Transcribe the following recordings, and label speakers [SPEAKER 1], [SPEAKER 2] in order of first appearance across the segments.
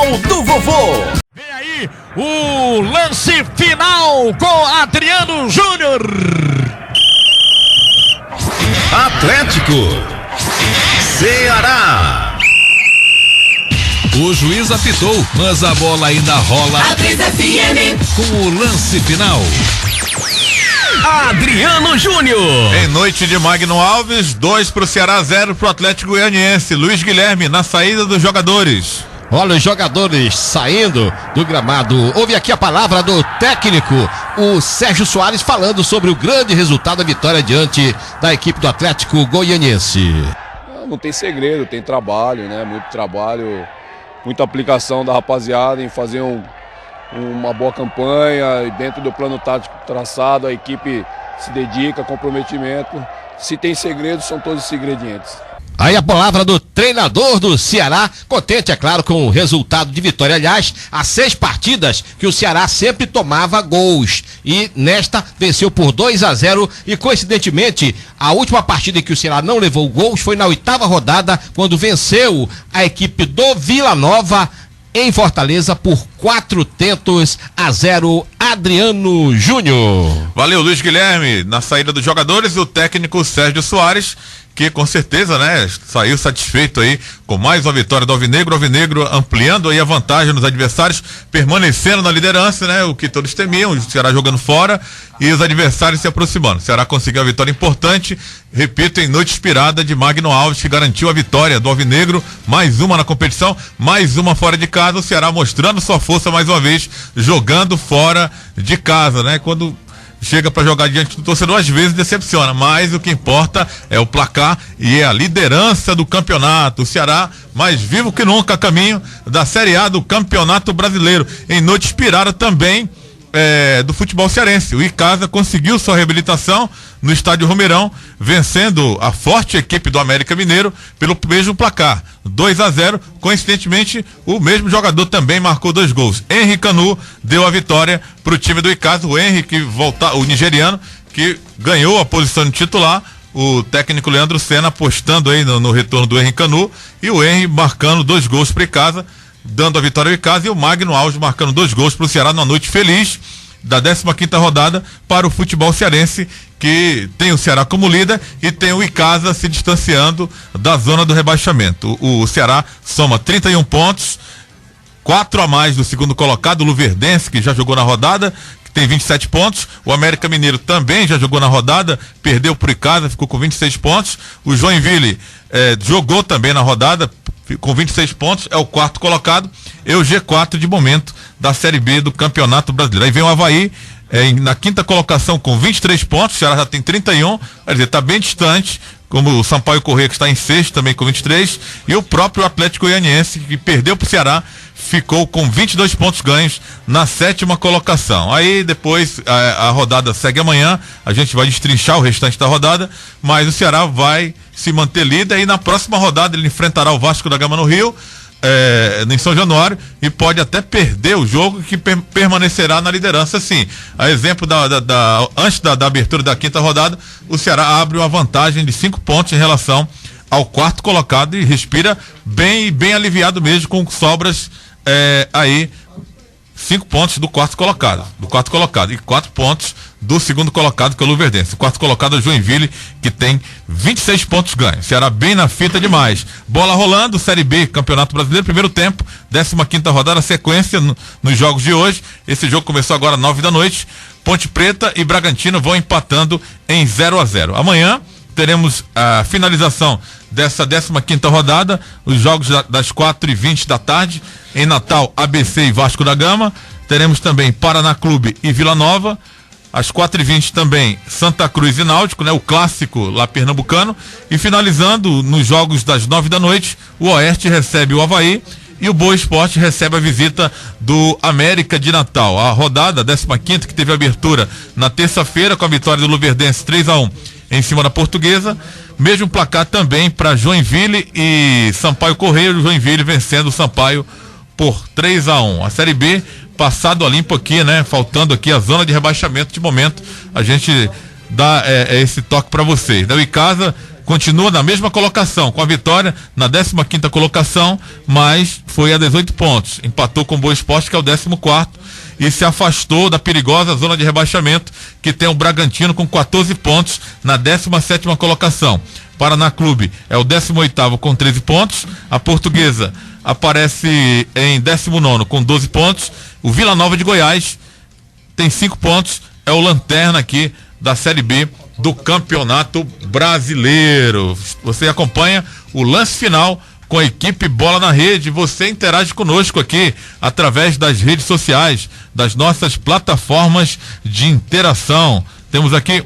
[SPEAKER 1] Jornal do Vovô.
[SPEAKER 2] Vem aí o lance final com Adriano Júnior.
[SPEAKER 1] Atlético, Ceará.
[SPEAKER 3] O juiz apitou, mas a bola ainda rola.
[SPEAKER 4] Atriz FM.
[SPEAKER 3] Com o lance final.
[SPEAKER 1] Adriano Júnior.
[SPEAKER 5] Em noite de Magno Alves, 2 pro Ceará, 0 pro Atlético Goianiense. Luiz Guilherme na saída dos jogadores.
[SPEAKER 2] Olha os jogadores saindo do gramado. Ouve aqui a palavra do técnico, o Sérgio Soares, falando sobre o grande resultado da vitória diante da equipe do Atlético Goianiense.
[SPEAKER 6] Não tem segredo, tem trabalho, né? Muito trabalho, muita aplicação da rapaziada em fazer uma boa campanha, e dentro do plano tático traçado, a equipe se dedica, comprometimento. Se tem segredos, são todos os ingredientes.
[SPEAKER 2] Aí a palavra do treinador do Ceará, contente, é claro, com o resultado de vitória. Aliás, há 6 partidas que o Ceará sempre tomava gols, e nesta venceu por 2-0, e coincidentemente, a última partida em que o Ceará não levou gols foi na 8ª rodada, quando venceu a equipe do Vila Nova em Fortaleza por 4-0. Adriano Júnior.
[SPEAKER 5] Valeu, Luiz Guilherme. Na saída dos jogadores, o técnico Sérgio Soares, que com certeza, né, saiu satisfeito aí com mais uma vitória do Alvinegro. Ampliando aí a vantagem nos adversários, permanecendo na liderança, né, o que todos temiam, o Ceará jogando fora e os adversários se aproximando. O Ceará conseguiu a vitória importante, repito, em noite inspirada de Magno Alves, que garantiu a vitória do Alvinegro, mais uma na competição, mais uma fora de casa. O Ceará mostrando sua força mais uma vez, jogando fora de casa, né, quando chega para jogar diante do torcedor, às vezes decepciona, mas o que importa é o placar e é a liderança do campeonato. O Ceará mais vivo que nunca a caminho da Série A do Campeonato Brasileiro, em noite inspirada também do futebol cearense. O Icasa conseguiu sua reabilitação no estádio Romeirão, vencendo a forte equipe do América Mineiro pelo mesmo placar, 2-0. Coincidentemente, o mesmo jogador também marcou 2 gols. Henry Canu deu a vitória para o time do Icasa. O Henry, o nigeriano, que ganhou a posição de titular. O técnico Leandro Senna apostando aí no retorno do Henry Canu, e o Henry marcando 2 gols para o Icasa, dando a vitória ao Icasa, e o Magno Alves marcando 2 gols para o Ceará numa noite feliz da 15ª rodada para o futebol cearense, que tem o Ceará como líder e tem o Icasa se distanciando da zona do rebaixamento. O Ceará soma 31 pontos, 4 a mais do segundo colocado, o Luverdense, que já jogou na rodada, que tem 27 pontos. O América Mineiro também já jogou na rodada, perdeu para o Icasa, ficou com 26 pontos. O Joinville jogou também na rodada, com 26 pontos, é o 4º colocado, é o G4 de momento da Série B do Campeonato Brasileiro. Aí vem o Avaí na 5ª colocação com 23 pontos, o Ceará já tem 31, quer dizer, está bem distante, como o Sampaio Corrêa, que está em 6º também com 23, e o próprio Atlético Goianiense, que perdeu para o Ceará, ficou com 22 pontos ganhos na 7ª colocação. Aí depois a rodada segue amanhã, a gente vai destrinchar o restante da rodada, mas o Ceará vai se manter líder, e na próxima rodada ele enfrentará o Vasco da Gama no Rio, em São Januário, e pode até perder o jogo, que permanecerá na liderança, sim. A exemplo antes da abertura da 5ª rodada, o Ceará abre uma vantagem de 5 pontos em relação ao 4º colocado, e respira bem aliviado mesmo, com sobras aí 5 pontos do 4º colocado, e 4 pontos do 2º colocado, que é o Luverdense. O 4º colocado é o Joinville, que tem 26 pontos ganhos. Ceará bem na fita demais. Bola rolando, Série B, Campeonato Brasileiro, primeiro tempo, 15ª rodada, sequência nos jogos de hoje. Esse jogo começou agora às 9 da noite. Ponte Preta e Bragantino vão empatando em 0-0. Amanhã teremos a finalização dessa 15ª rodada, os jogos das 4h20 da tarde, em Natal, ABC e Vasco da Gama. Teremos também Paraná Clube e Vila Nova, às 4h20 também Santa Cruz e Náutico, né, o clássico lá pernambucano. E finalizando nos jogos das 9 da noite, o Oeste recebe o Avaí e o Boa Esporte recebe a visita do América de Natal. A rodada 15ª, que teve abertura na terça-feira com a vitória do Luverdense 3-1 em cima da Portuguesa. Mesmo placar também para Joinville e Sampaio Corrêa, o Joinville vencendo o Sampaio por 3-1. A Série B passado a limpo aqui, né? Faltando aqui a zona de rebaixamento. De momento a gente dá esse toque para vocês. O Icasa continua na mesma colocação, com a vitória na 15ª colocação, mas foi a 18 pontos. Empatou com o Boa Esporte, que é o 14º, e se afastou da perigosa zona de rebaixamento, que tem o Bragantino com 14 pontos na 17ª colocação. Paraná Clube é o 18º com 13 pontos. A Portuguesa aparece em 19º com 12 pontos. O Vila Nova de Goiás tem 5 pontos, é o lanterna aqui da Série B do Campeonato Brasileiro. Você acompanha o lance final com a equipe Bola na Rede. Você interage conosco aqui através das redes sociais, das nossas plataformas de interação. Temos aqui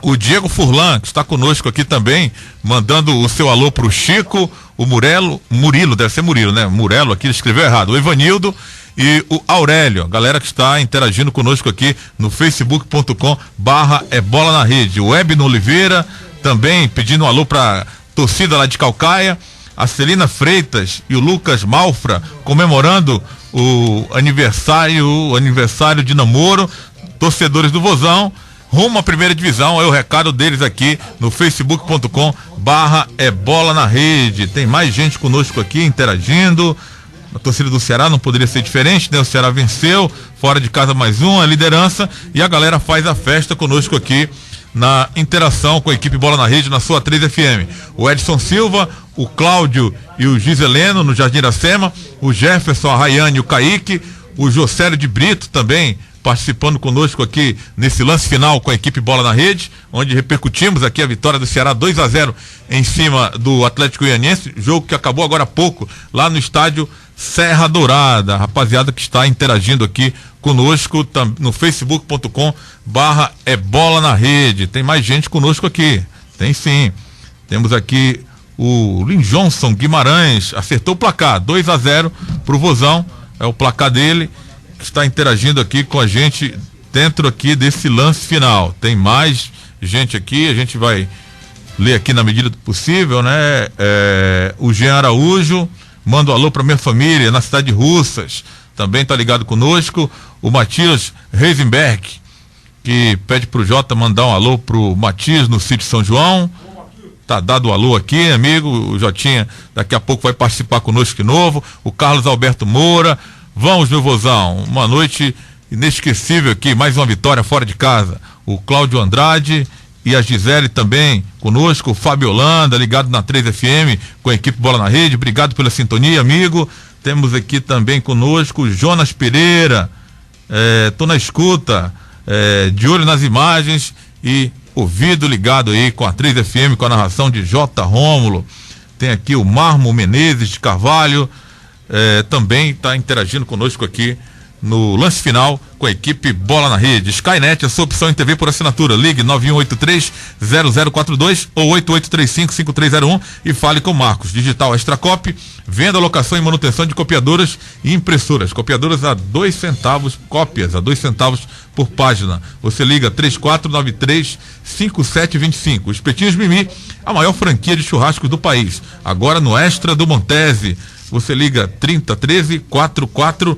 [SPEAKER 5] o Diego Furlan, que está conosco aqui também, mandando o seu alô pro Chico, o Murilo, deve ser Murilo, né? Murelo aqui, escreveu errado. O Evanildo e o Aurélio, a galera que está interagindo conosco aqui no facebook.com/bola na rede. O Ebno Oliveira também pedindo um alô pra torcida lá de Calcaia. A Celina Freitas e o Lucas Malfra comemorando o aniversário de namoro. Torcedores do Vozão rumo à primeira divisão. É o recado deles aqui no facebook.com/bola na rede. Tem mais gente conosco aqui interagindo. A torcida do Ceará não poderia ser diferente, né? O Ceará venceu, fora de casa mais um, a liderança, e a galera faz a festa conosco aqui na interação com a equipe Bola na Rede, na sua 3FM. O Edson Silva, o Cláudio e o Giseleno no Jardim Iracema, o Jefferson, a Rayane e o Kaique, o Josélio de Brito também participando conosco aqui nesse lance final com a equipe Bola na Rede, onde repercutimos aqui a vitória do Ceará 2-0 em cima do Atlético Goianiense, jogo que acabou agora há pouco lá no estádio Serra Dourada. A rapaziada que está interagindo aqui conosco no facebook.com/bola na rede. Tem mais gente conosco aqui, tem sim. Temos aqui o Lin Johnson Guimarães, acertou o placar, 2-0 pro Vozão, é o placar dele, que está interagindo aqui com a gente dentro aqui desse lance final. Tem mais gente aqui, a gente vai ler aqui na medida do possível, né? O Jean Araújo manda um alô para minha família na cidade de Russas, também tá ligado conosco. O Matias Reisenberg, que pede pro Jota mandar um alô pro Matias no sítio São João. Tá dado o alô aqui, amigo. O Jotinha daqui a pouco vai participar conosco de novo. O Carlos Alberto Moura. Vamos, meu Vozão, uma noite inesquecível aqui, mais uma vitória fora de casa. O Cláudio Andrade e a Gisele também conosco, o Fábio Holanda, ligado na 3FM com a equipe Bola na Rede. Obrigado pela sintonia, amigo. Temos aqui também conosco o Jonas Pereira, tô na escuta, de olho nas imagens e ouvido ligado aí com a 3FM, com a narração de J. Rômulo. Tem aqui o Marmo Menezes de Carvalho, também está interagindo conosco aqui no lance final com a equipe Bola na Rede. Skynet, a sua opção em TV por assinatura. Ligue 9183-0042 ou 8835-5301 e fale com Marcos. Digital Extracop, venda, locação e manutenção de copiadoras e impressoras. Copiadoras a 2 centavos, cópias a 2 centavos por página. Você liga 3493-5725. Espetinhos Mimi, a maior franquia de churrascos do país. Agora no Extra do Montese. Você liga 3013-4410.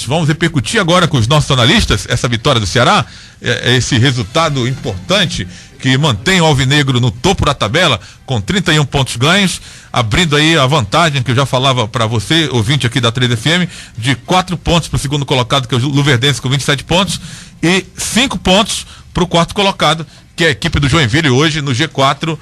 [SPEAKER 5] Vamos repercutir agora com os nossos analistas essa vitória do Ceará, esse resultado importante que mantém o Alvinegro no topo da tabela com 31 pontos ganhos, abrindo aí a vantagem que eu já falava para você, ouvinte aqui da 3FM, de 4 pontos para o segundo colocado, que é o Luverdense, com 27 pontos, e 5 pontos para o quarto colocado, que é a equipe do Joinville, hoje no G4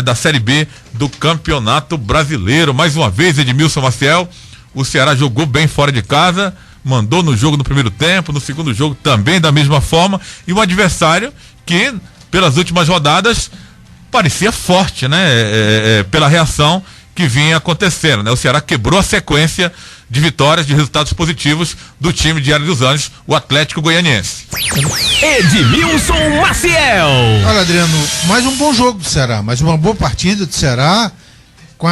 [SPEAKER 5] da Série B do Campeonato Brasileiro. Mais uma vez, Edmilson Maciel, o Ceará jogou bem fora de casa, mandou no jogo no primeiro tempo, no segundo jogo também da mesma forma, e um adversário que pelas últimas rodadas parecia forte, né? Pela reação que vinha acontecendo, né? O Ceará quebrou a sequência de vitórias, de resultados positivos do time de Ares dos Anjos, o Atlético Goianiense.
[SPEAKER 1] Edmilson Maciel.
[SPEAKER 4] Olha, Adriano, mais um bom jogo do Ceará, mais uma boa partida do Ceará, com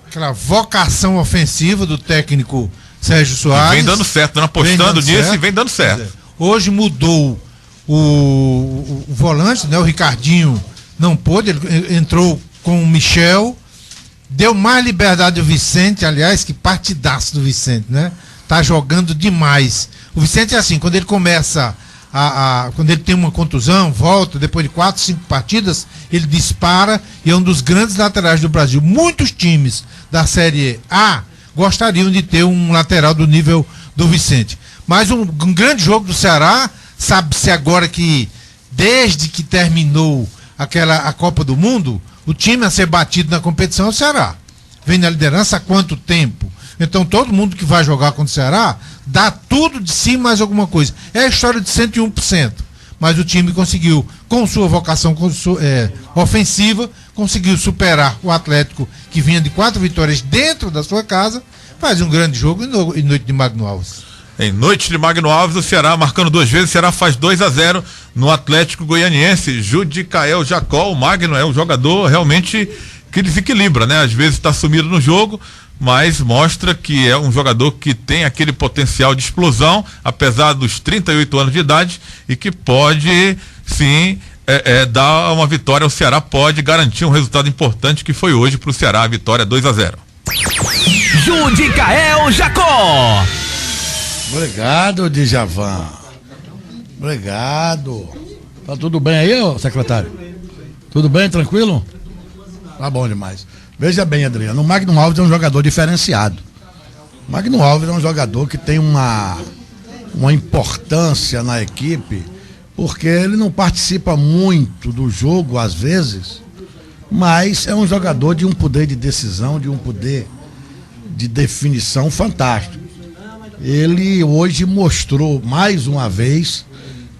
[SPEAKER 4] aquela vocação ofensiva do técnico Sérgio Soares.
[SPEAKER 5] E vem dando certo, apostando nisso e vem dando certo.
[SPEAKER 4] Hoje mudou o volante, né? O Ricardinho não pôde, ele entrou com o Michel, deu mais liberdade ao Vicente, aliás, que partidaço do Vicente, né? Tá jogando demais. O Vicente é assim, quando ele começa quando ele tem uma contusão, volta, depois de 4, 5 partidas, ele dispara e é um dos grandes laterais do Brasil. Muitos times da Série A gostariam de ter um lateral do nível do Vicente. Mas um grande jogo do Ceará, sabe-se agora que, desde que terminou a Copa do Mundo, o time a ser batido na competição é o Ceará. Vem na liderança há quanto tempo? Então todo mundo que vai jogar contra o Ceará dá tudo de si mais alguma coisa. É a história de 101%. Mas o time conseguiu, com sua vocação ofensiva, conseguiu superar o Atlético, que vinha de 4 vitórias dentro da sua casa, faz um grande jogo em noite de Magno Alves.
[SPEAKER 5] Em noite de Magno Alves, o Ceará marcando 2 vezes, o Ceará faz 2-0 no Atlético Goianiense. Judicael Jacó, o Magno é um jogador realmente que desequilibra, né? Às vezes está sumido no jogo, mas mostra que é um jogador que tem aquele potencial de explosão, apesar dos 38 anos de idade, e que pode, sim, dar uma vitória ao Ceará, pode garantir um resultado importante, que foi hoje para o Ceará, a vitória 2-0.
[SPEAKER 1] Judicael Jacó.
[SPEAKER 7] Obrigado, Djavan. Obrigado. Tá tudo bem aí, ô secretário? Tudo bem, tranquilo? Tá bom demais. Veja bem, Adriano, o Magno Alves é um jogador diferenciado. O Magno Alves é um jogador que tem uma importância na equipe, porque ele não participa muito do jogo, às vezes, mas é um jogador de um poder de decisão, de um poder de definição fantástico. Ele hoje mostrou mais uma vez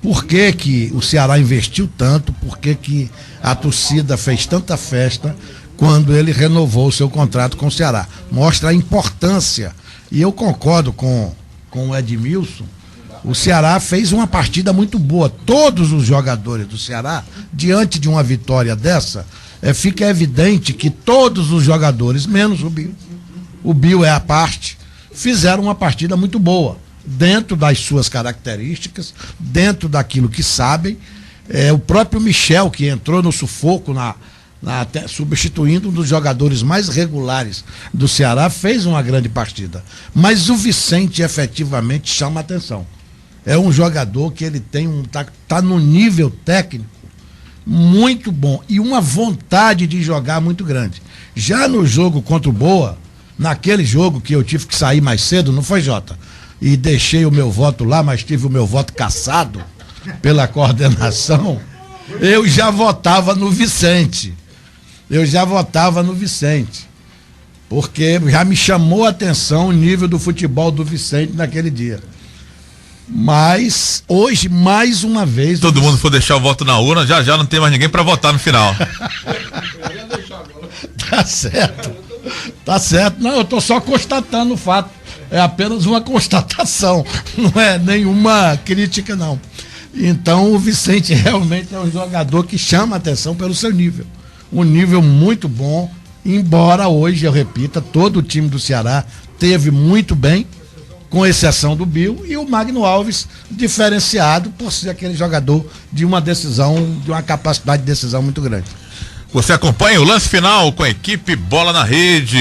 [SPEAKER 7] por que o Ceará investiu tanto, por que a torcida fez tanta festa quando ele renovou o seu contrato com o Ceará. Mostra a importância. E eu concordo com o Edmilson. O Ceará fez uma partida muito boa. Todos os jogadores do Ceará, diante de uma vitória dessa, fica evidente que todos os jogadores, menos o Bill é a parte, fizeram uma partida muito boa, dentro das suas características, dentro daquilo que sabem. O próprio Michel, que entrou no sufoco, substituindo um dos jogadores mais regulares do Ceará, fez uma grande partida. Mas o Vicente efetivamente chama a atenção. É um jogador que ele tem tá no nível técnico muito bom e uma vontade de jogar muito grande. Já no jogo contra o Boa, naquele jogo que eu tive que sair mais cedo, não foi, Jota? E deixei o meu voto lá, mas tive o meu voto cassado pela coordenação, eu já votava no Vicente. Porque já me chamou a atenção o nível do futebol do Vicente naquele dia. Mas hoje, mais uma vez...
[SPEAKER 5] Todo mundo for deixar o voto na urna, já não tem mais ninguém para votar no final. Tá certo. Não, eu tô só constatando o fato. É apenas uma constatação. Não é nenhuma crítica, não. Então o Vicente realmente é um jogador que chama a atenção pelo seu nível. Um nível muito bom, embora hoje, eu repita, todo o time do Ceará teve muito bem, com exceção do Bill, e o Magno Alves diferenciado por ser aquele jogador de uma decisão, de uma capacidade de decisão muito grande. Você acompanha o lance final com a equipe Bola na Rede.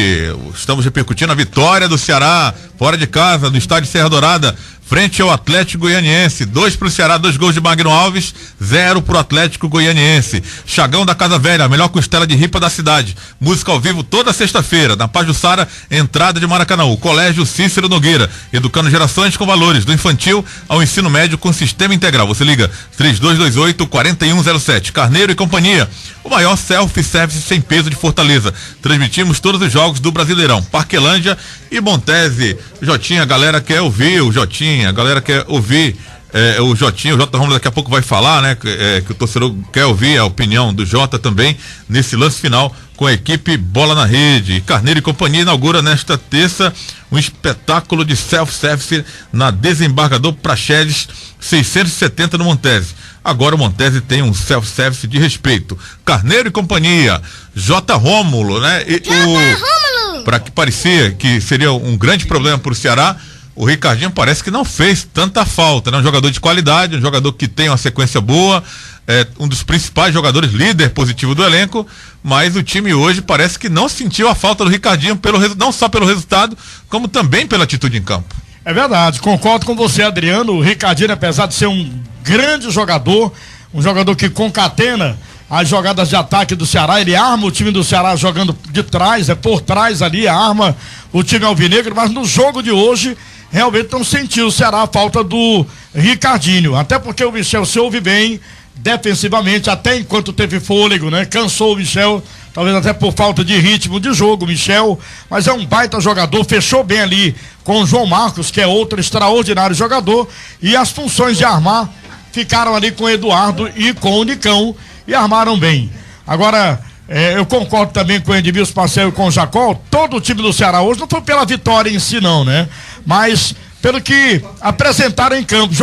[SPEAKER 5] Estamos repercutindo a vitória do Ceará, fora de casa, no estádio Serra Dourada, frente ao Atlético Goianiense. 2 pro Ceará, 2 gols de Magno Alves, 0 pro Atlético Goianiense. Chagão da Casa Velha, a melhor costela de ripa da cidade. Música ao vivo toda sexta-feira. Na Pajuçara, entrada de Maracanã. Colégio Cícero Nogueira, educando gerações com valores, do infantil ao ensino médio com sistema integral. Você liga 3228-4107. Carneiro e Companhia, o maior self-service sem peso de Fortaleza. Transmitimos todos os jogos do Brasileirão. Parquelândia e Montese. Jotinha, a galera quer ouvir o Jotinha, a galera quer ouvir o Jotinha. O Jota Romulo daqui a pouco vai falar, né? Que o torcedor quer ouvir a opinião do Jota também nesse lance final com a equipe Bola na Rede. Carneiro e Companhia inaugura nesta terça um espetáculo de self-service na Desembargador Praxedes 670 no Montese. Agora o Montese tem um self-service de respeito. Carneiro e Companhia, J. Rômulo, né? Para que parecia que seria um grande problema para o Ceará, o Ricardinho parece que não fez tanta falta, né? Um jogador de qualidade, um jogador que tem uma sequência boa, um dos principais jogadores, líder positivo do elenco, mas o time hoje parece que não sentiu a falta do Ricardinho, não só pelo resultado, como também pela atitude em campo.
[SPEAKER 8] É verdade, concordo com você, Adriano. O Ricardinho, apesar de ser um grande jogador, um jogador que concatena as jogadas de ataque do Ceará, ele arma o time do Ceará jogando de trás, por trás ali, arma o time alvinegro, mas no jogo de hoje, realmente não sentiu o Ceará a falta do Ricardinho, até porque o Michel se ouve bem defensivamente, até enquanto teve fôlego, né? Cansou o Michel, talvez até por falta de ritmo de jogo, Michel, mas é um baita jogador, fechou bem ali com o João Marcos, que é outro extraordinário jogador, e as funções de armar ficaram ali com o Eduardo e com o Nicão, e armaram bem. Agora, eu concordo também com o Edmilson Marcel e com o Jacó, todo o time do Ceará hoje não foi pela vitória em si não, né? Mas pelo que apresentaram em campo,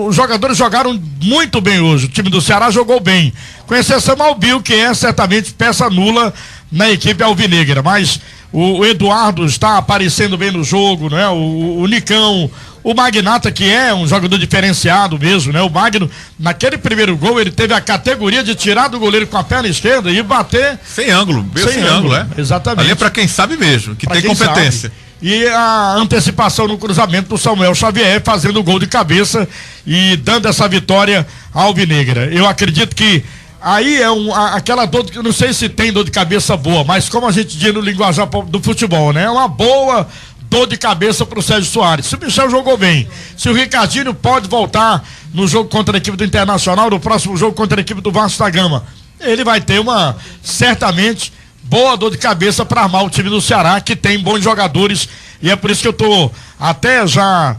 [SPEAKER 8] os jogadores jogaram muito bem hoje, o time do Ceará jogou bem, com exceção ao Bill, que é certamente peça nula na equipe alvinegra, mas o Eduardo está aparecendo bem no jogo, né? O Nicão, o Magnata, que é um jogador diferenciado mesmo, né? O Magno, naquele primeiro gol, ele teve a categoria de tirar do goleiro com a perna esquerda e bater
[SPEAKER 5] sem ângulo, sem ângulo, é?
[SPEAKER 8] Exatamente.
[SPEAKER 5] Ali é pra quem sabe mesmo, que tem competência.
[SPEAKER 8] Sabe. E a antecipação no cruzamento do Samuel Xavier, fazendo o gol de cabeça e dando essa vitória alvinegra. Eu acredito que aí é aquela dor, eu não sei se tem dor de cabeça boa, mas como a gente diz no linguajar do futebol, né? É uma boa dor de cabeça pro Sérgio Soares. Se o Michel jogou bem, se o Ricardinho pode voltar no jogo contra a equipe do Internacional, no próximo jogo contra a equipe do Vasco da Gama, ele vai ter certamente, boa dor de cabeça para armar o time do Ceará, que tem bons jogadores, e é por isso que eu tô até já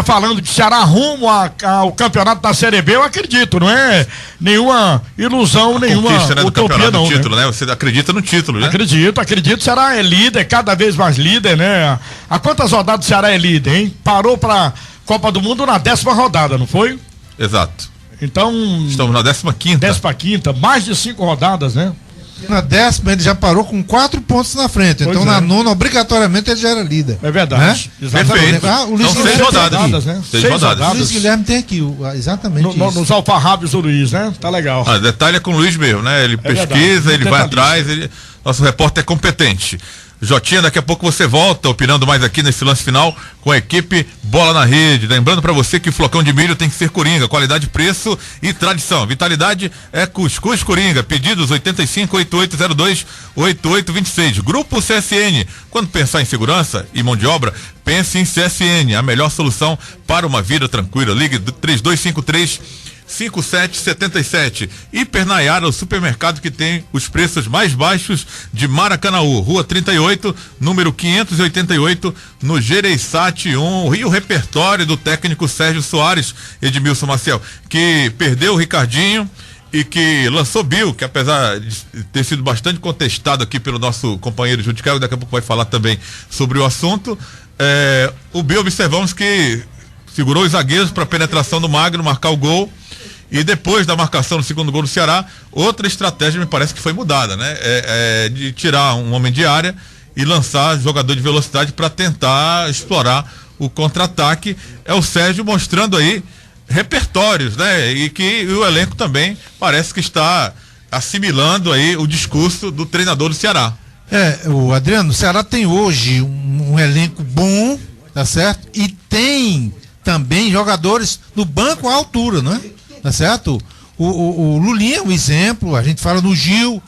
[SPEAKER 8] falando que o Ceará rumo ao campeonato da Série B, eu acredito, não é nenhuma ilusão, nenhuma utopia não,
[SPEAKER 5] título, né? Você acredita no título, né?
[SPEAKER 8] Acredito, o Ceará é líder, cada vez mais líder, né? Há quantas rodadas o Ceará é líder, hein? Parou pra Copa do Mundo na 10ª rodada, não foi?
[SPEAKER 5] Exato.
[SPEAKER 8] Então...
[SPEAKER 5] Estamos na 15ª.
[SPEAKER 8] 15ª, mais de 5 rodadas, né?
[SPEAKER 4] Na 10ª ele já parou com 4 pontos na frente. Pois então na 9ª, obrigatoriamente, ele já era líder.
[SPEAKER 8] É verdade.
[SPEAKER 5] Né? Perfeito.
[SPEAKER 4] O Luiz
[SPEAKER 5] São 6 rodadas,
[SPEAKER 8] né?
[SPEAKER 5] 6 rodadas.
[SPEAKER 4] O Luiz Guilherme tem aqui, exatamente isso.
[SPEAKER 8] Nos alfarrábios do Luiz, né? Tá legal.
[SPEAKER 5] Detalhe é com o Luiz mesmo, né? Ele pesquisa, ele vai atrás, nosso repórter é competente. Jotinha, daqui a pouco você volta opinando mais aqui nesse lance final com a equipe Bola na Rede. Lembrando para você que o flocão de milho tem que ser Coringa, qualidade, preço e tradição. Vitalidade é Cuscuz Coringa. Pedidos 85-8802-8826. Grupo CSN. Quando pensar em segurança e mão de obra, pense em CSN, a melhor solução para uma vida tranquila. Ligue 3253-5777. Hiper Nayara, o supermercado que tem os preços mais baixos de Maracanaú, Rua 38, número 588, no Gereissati 1. E o repertório do técnico Sérgio Soares, Edmilson Maciel, que perdeu o Ricardinho e que lançou Bill, que apesar de ter sido bastante contestado aqui pelo nosso companheiro Judicaio, daqui a pouco vai falar também sobre o assunto. O Bill, observamos que segurou os zagueiros para a penetração do Magno, marcar o gol. E depois da marcação do segundo gol do Ceará, outra estratégia me parece que foi mudada, né? De tirar um homem de área e lançar jogador de velocidade para tentar explorar o contra-ataque. É o Sérgio mostrando aí repertórios, né? E que o elenco também parece que está assimilando aí o discurso do treinador do Ceará.
[SPEAKER 4] O Adriano, o Ceará tem hoje um elenco bom, tá certo? E tem também jogadores no banco à altura, não é? Tá certo? O Lulinha é um exemplo, a gente fala no Gil,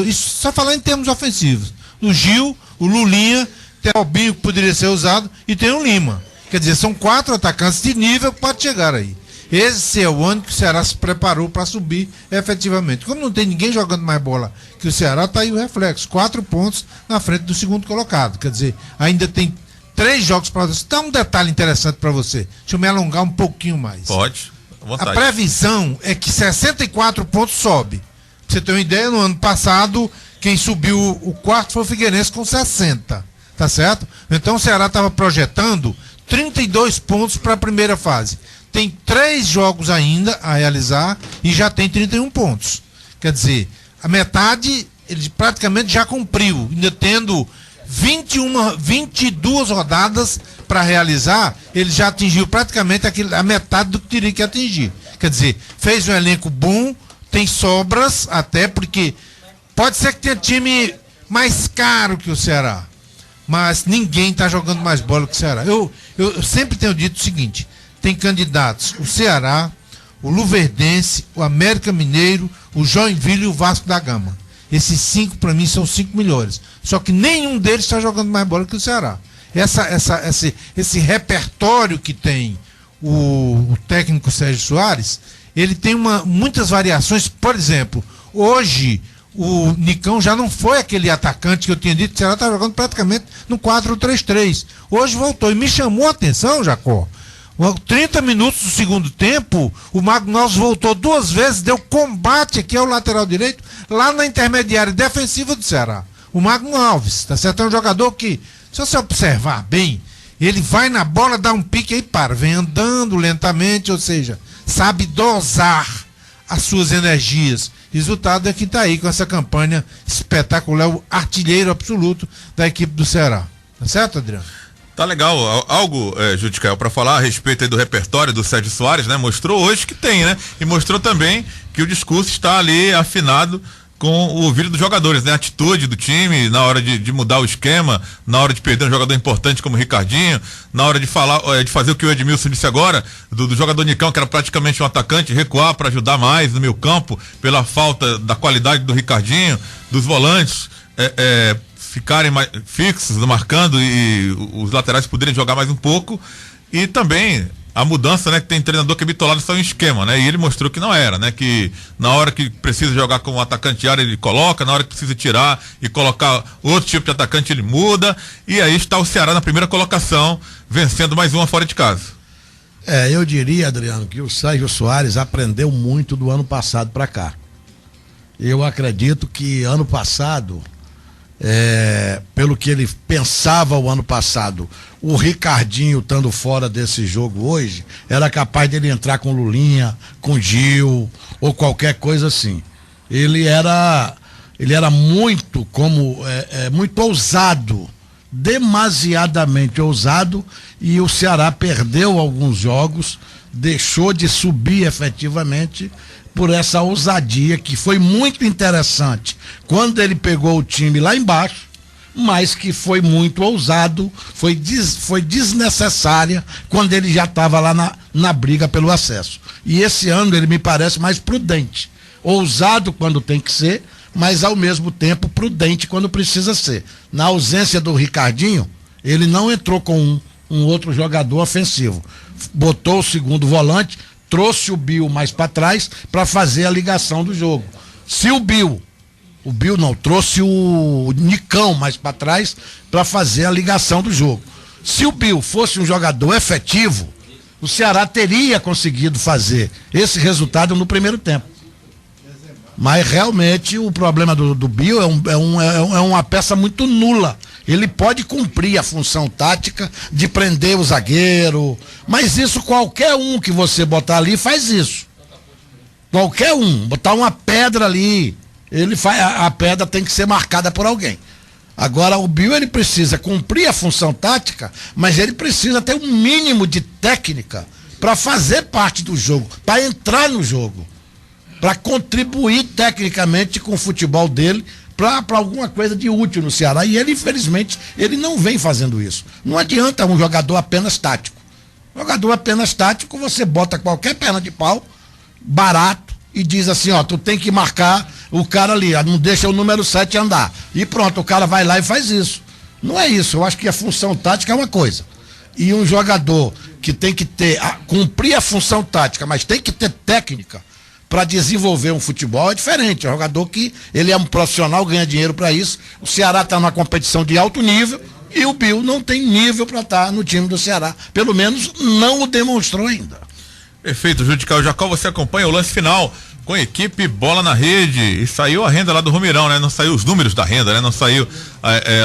[SPEAKER 4] isso só falar em termos ofensivos. No Gil, o Lulinha, tem o Albinho que poderia ser usado e tem o Lima. Quer dizer, são 4 atacantes de nível que pode chegar aí. Esse é o ano que o Ceará se preparou para subir efetivamente. Como não tem ninguém jogando mais bola que o Ceará, tá aí o reflexo. 4 pontos na frente do segundo colocado. Quer dizer, ainda tem 3 jogos para você. Dá um detalhe interessante para você. Deixa eu me alongar um pouquinho mais.
[SPEAKER 5] Pode.
[SPEAKER 4] A previsão é que 64 pontos sobe. Pra você ter uma ideia, no ano passado, quem subiu o quarto foi o Figueirense com 60. Tá certo? Então o Ceará estava projetando 32 pontos para a primeira fase. Tem 3 jogos ainda a realizar e já tem 31 pontos. Quer dizer, a metade ele praticamente já cumpriu, ainda tendo 22 rodadas para realizar, ele já atingiu praticamente a metade do que teria que atingir. Quer dizer, fez um elenco bom, tem sobras, até porque pode ser que tenha time mais caro que o Ceará, mas ninguém está jogando mais bola que o Ceará. Eu sempre tenho dito o seguinte: tem candidatos, o Ceará, o Luverdense, o América Mineiro, o Joinville e o Vasco da Gama. Esses 5, para mim, são 5 melhores. Só que nenhum deles está jogando mais bola que o Ceará. Esse repertório que tem o técnico Sérgio Soares, ele tem muitas variações. Por exemplo, hoje o Nicão já não foi aquele atacante que eu tinha dito, que o Ceará está jogando praticamente no 4-3-3. Hoje voltou e me chamou a atenção, Jacó. 30 minutos do segundo tempo, o Magno Alves voltou 2 vezes, deu combate aqui ao lateral direito, lá na intermediária defensiva do Ceará. O Magno Alves, tá certo? É um jogador que, se você observar bem, ele vai na bola, dá um pique e para, vem andando lentamente, ou seja, sabe dosar as suas energias. Resultado é que está aí com essa campanha espetacular, o artilheiro absoluto da equipe do Ceará. Tá certo, Adriano?
[SPEAKER 5] Tá legal. Algo, Judicael, para falar a respeito aí do repertório do Sérgio Soares, né? Mostrou hoje que tem, né? E mostrou também que o discurso está ali afinado com o ouvido dos jogadores, né? A atitude do time na hora de mudar o esquema, na hora de perder um jogador importante como o Ricardinho, na hora de fazer o que o Edmilson disse agora, do jogador Nicão, que era praticamente um atacante, recuar para ajudar mais no meio campo, pela falta da qualidade do Ricardinho, dos volantes, ficarem mais fixos, marcando, e os laterais poderem jogar mais um pouco, e também a mudança, né, que tem treinador que é bitolado só em esquema, né, e ele mostrou que não era, né, que na hora que precisa jogar como atacante de área ele coloca, na hora que precisa tirar e colocar outro tipo de atacante ele muda, e aí está o Ceará na primeira colocação, vencendo mais uma fora de casa.
[SPEAKER 7] Eu diria, Adriano, que o Sérgio Soares aprendeu muito do ano passado para cá. Eu acredito que ano passado, pelo que ele pensava o ano passado, o Ricardinho estando fora desse jogo hoje, era capaz dele entrar com Lulinha, com Gil, ou qualquer coisa assim. Ele era muito, muito ousado, demasiadamente ousado, e o Ceará perdeu alguns jogos, deixou de subir efetivamente por essa ousadia que foi muito interessante quando ele pegou o time lá embaixo, mas que foi muito ousado, foi desnecessária quando ele já estava lá na briga pelo acesso. E esse ano ele me parece mais prudente, ousado quando tem que ser, mas ao mesmo tempo prudente quando precisa ser. Na ausência do Ricardinho, ele não entrou com um outro jogador ofensivo, botou o segundo volante, trouxe o Bill mais para trás para fazer a ligação do jogo. Se o Bill não, trouxe o Nicão mais para trás para fazer a ligação do jogo. Se o Bill fosse um jogador efetivo, o Ceará teria conseguido fazer esse resultado no primeiro tempo. Mas realmente o problema do Bill é uma peça muito nula. Ele pode cumprir a função tática de prender o zagueiro, mas isso qualquer um que você botar ali faz isso. Qualquer um, botar uma pedra ali, a pedra tem que ser marcada por alguém. Agora o Bill, ele precisa cumprir a função tática, mas ele precisa ter um mínimo de técnica para fazer parte do jogo, para entrar no jogo, para contribuir tecnicamente com o futebol dele, para alguma coisa de útil no Ceará. E ele, infelizmente, ele não vem fazendo isso. Não adianta um jogador apenas tático. Jogador apenas tático, você bota qualquer perna de pau, barato, e diz assim, tu tem que marcar o cara ali, não deixa o número 7 andar. E pronto, o cara vai lá e faz isso. Não é isso. Eu acho que a função tática é uma coisa. E um jogador que tem que cumprir a função tática, mas tem que ter técnica para desenvolver um futebol é diferente. É um jogador que ele é um profissional, ganha dinheiro para isso. O Ceará está numa competição de alto nível e o Bill não tem nível para estar no time do Ceará. Pelo menos não o demonstrou ainda.
[SPEAKER 5] Perfeito, Judicael Jacó, você acompanha o lance final com a equipe Bola na Rede, e saiu a renda lá do Romeirão, né? Não saiu os números da renda, né? Não saiu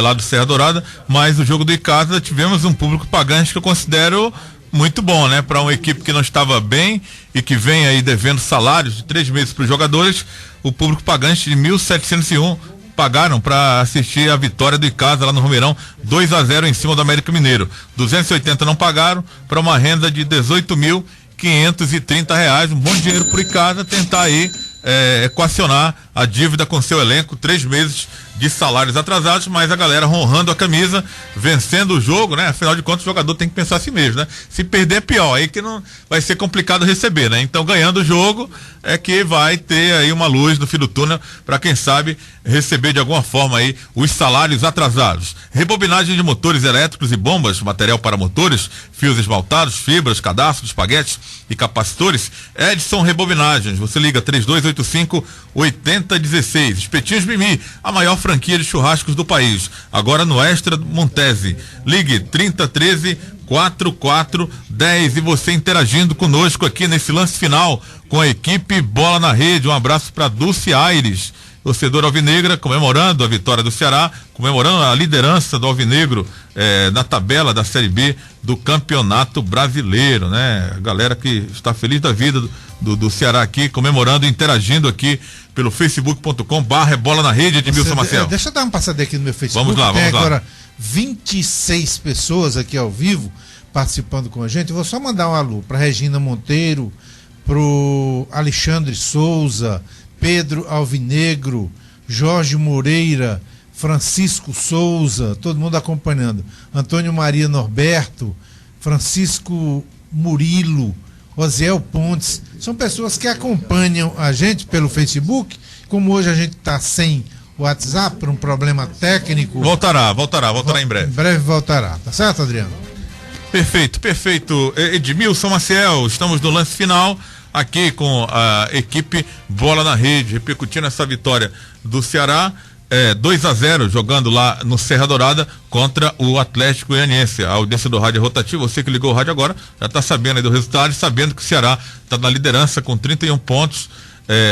[SPEAKER 5] lá do Serra Dourada, mas o jogo do Icasa tivemos um público pagante que eu considero muito bom, né? Para uma equipe que não estava bem e que vem aí devendo salários de 3 meses para os jogadores, o público pagante de 1.701 pagaram para assistir a vitória do Icasa lá no Romeirão, 2-0 em cima do América Mineiro. 280 não pagaram, para uma renda de R$18.530, um bom dinheiro para o Icasa tentar aí equacionar a dívida com seu elenco, 3 meses de salários atrasados, mas a galera honrando a camisa, vencendo o jogo, né? Afinal de contas, o jogador tem que pensar assim mesmo, né? Se perder é pior, aí que não vai ser complicado receber, né? Então, ganhando o jogo é que vai ter aí uma luz no fim do túnel para quem sabe receber de alguma forma aí os salários atrasados. Rebobinagem de motores elétricos e bombas, material para motores, fios esmaltados, fibras, cadastros, espaguetes e capacitores. Edson Rebobinagens, você liga 3285-8016. Espetinhos Mimi, a maior franquia de churrascos do país, agora no Extra Montese. Ligue 3013-4410 e você interagindo conosco aqui nesse lance final com a equipe Bola na Rede. Um abraço para Dulce Aires, torcedora alvinegra, comemorando a vitória do Ceará, comemorando a liderança do alvinegro na tabela da Série B do Campeonato Brasileiro, né? A galera que está feliz da vida do Ceará aqui, comemorando, interagindo aqui pelo facebook.com/bola na rede, Edmilson Marcel.
[SPEAKER 4] Deixa eu dar uma passadinha aqui no meu Facebook.
[SPEAKER 5] Vamos lá.
[SPEAKER 4] Agora 26 pessoas aqui ao vivo participando com a gente. Eu vou só mandar um alô para Regina Monteiro, pro Alexandre Souza, Pedro Alvinegro, Jorge Moreira, Francisco Souza, todo mundo acompanhando, Antônio Maria Norberto, Francisco Murilo, Osiel Pontes, são pessoas que acompanham a gente pelo Facebook. Como hoje a gente está sem WhatsApp por um problema técnico,
[SPEAKER 5] voltará em breve.
[SPEAKER 4] Em breve voltará, tá certo, Adriano?
[SPEAKER 5] Perfeito. Edmilson Maciel, estamos no lance final aqui com a equipe Bola na Rede, repercutindo essa vitória do Ceará, 2-0, jogando lá no Serra Dourada contra o Atlético Goianiense. A audiência do rádio é rotativa, você que ligou o rádio agora já está sabendo aí do resultado, sabendo que o Ceará está na liderança com 31 pontos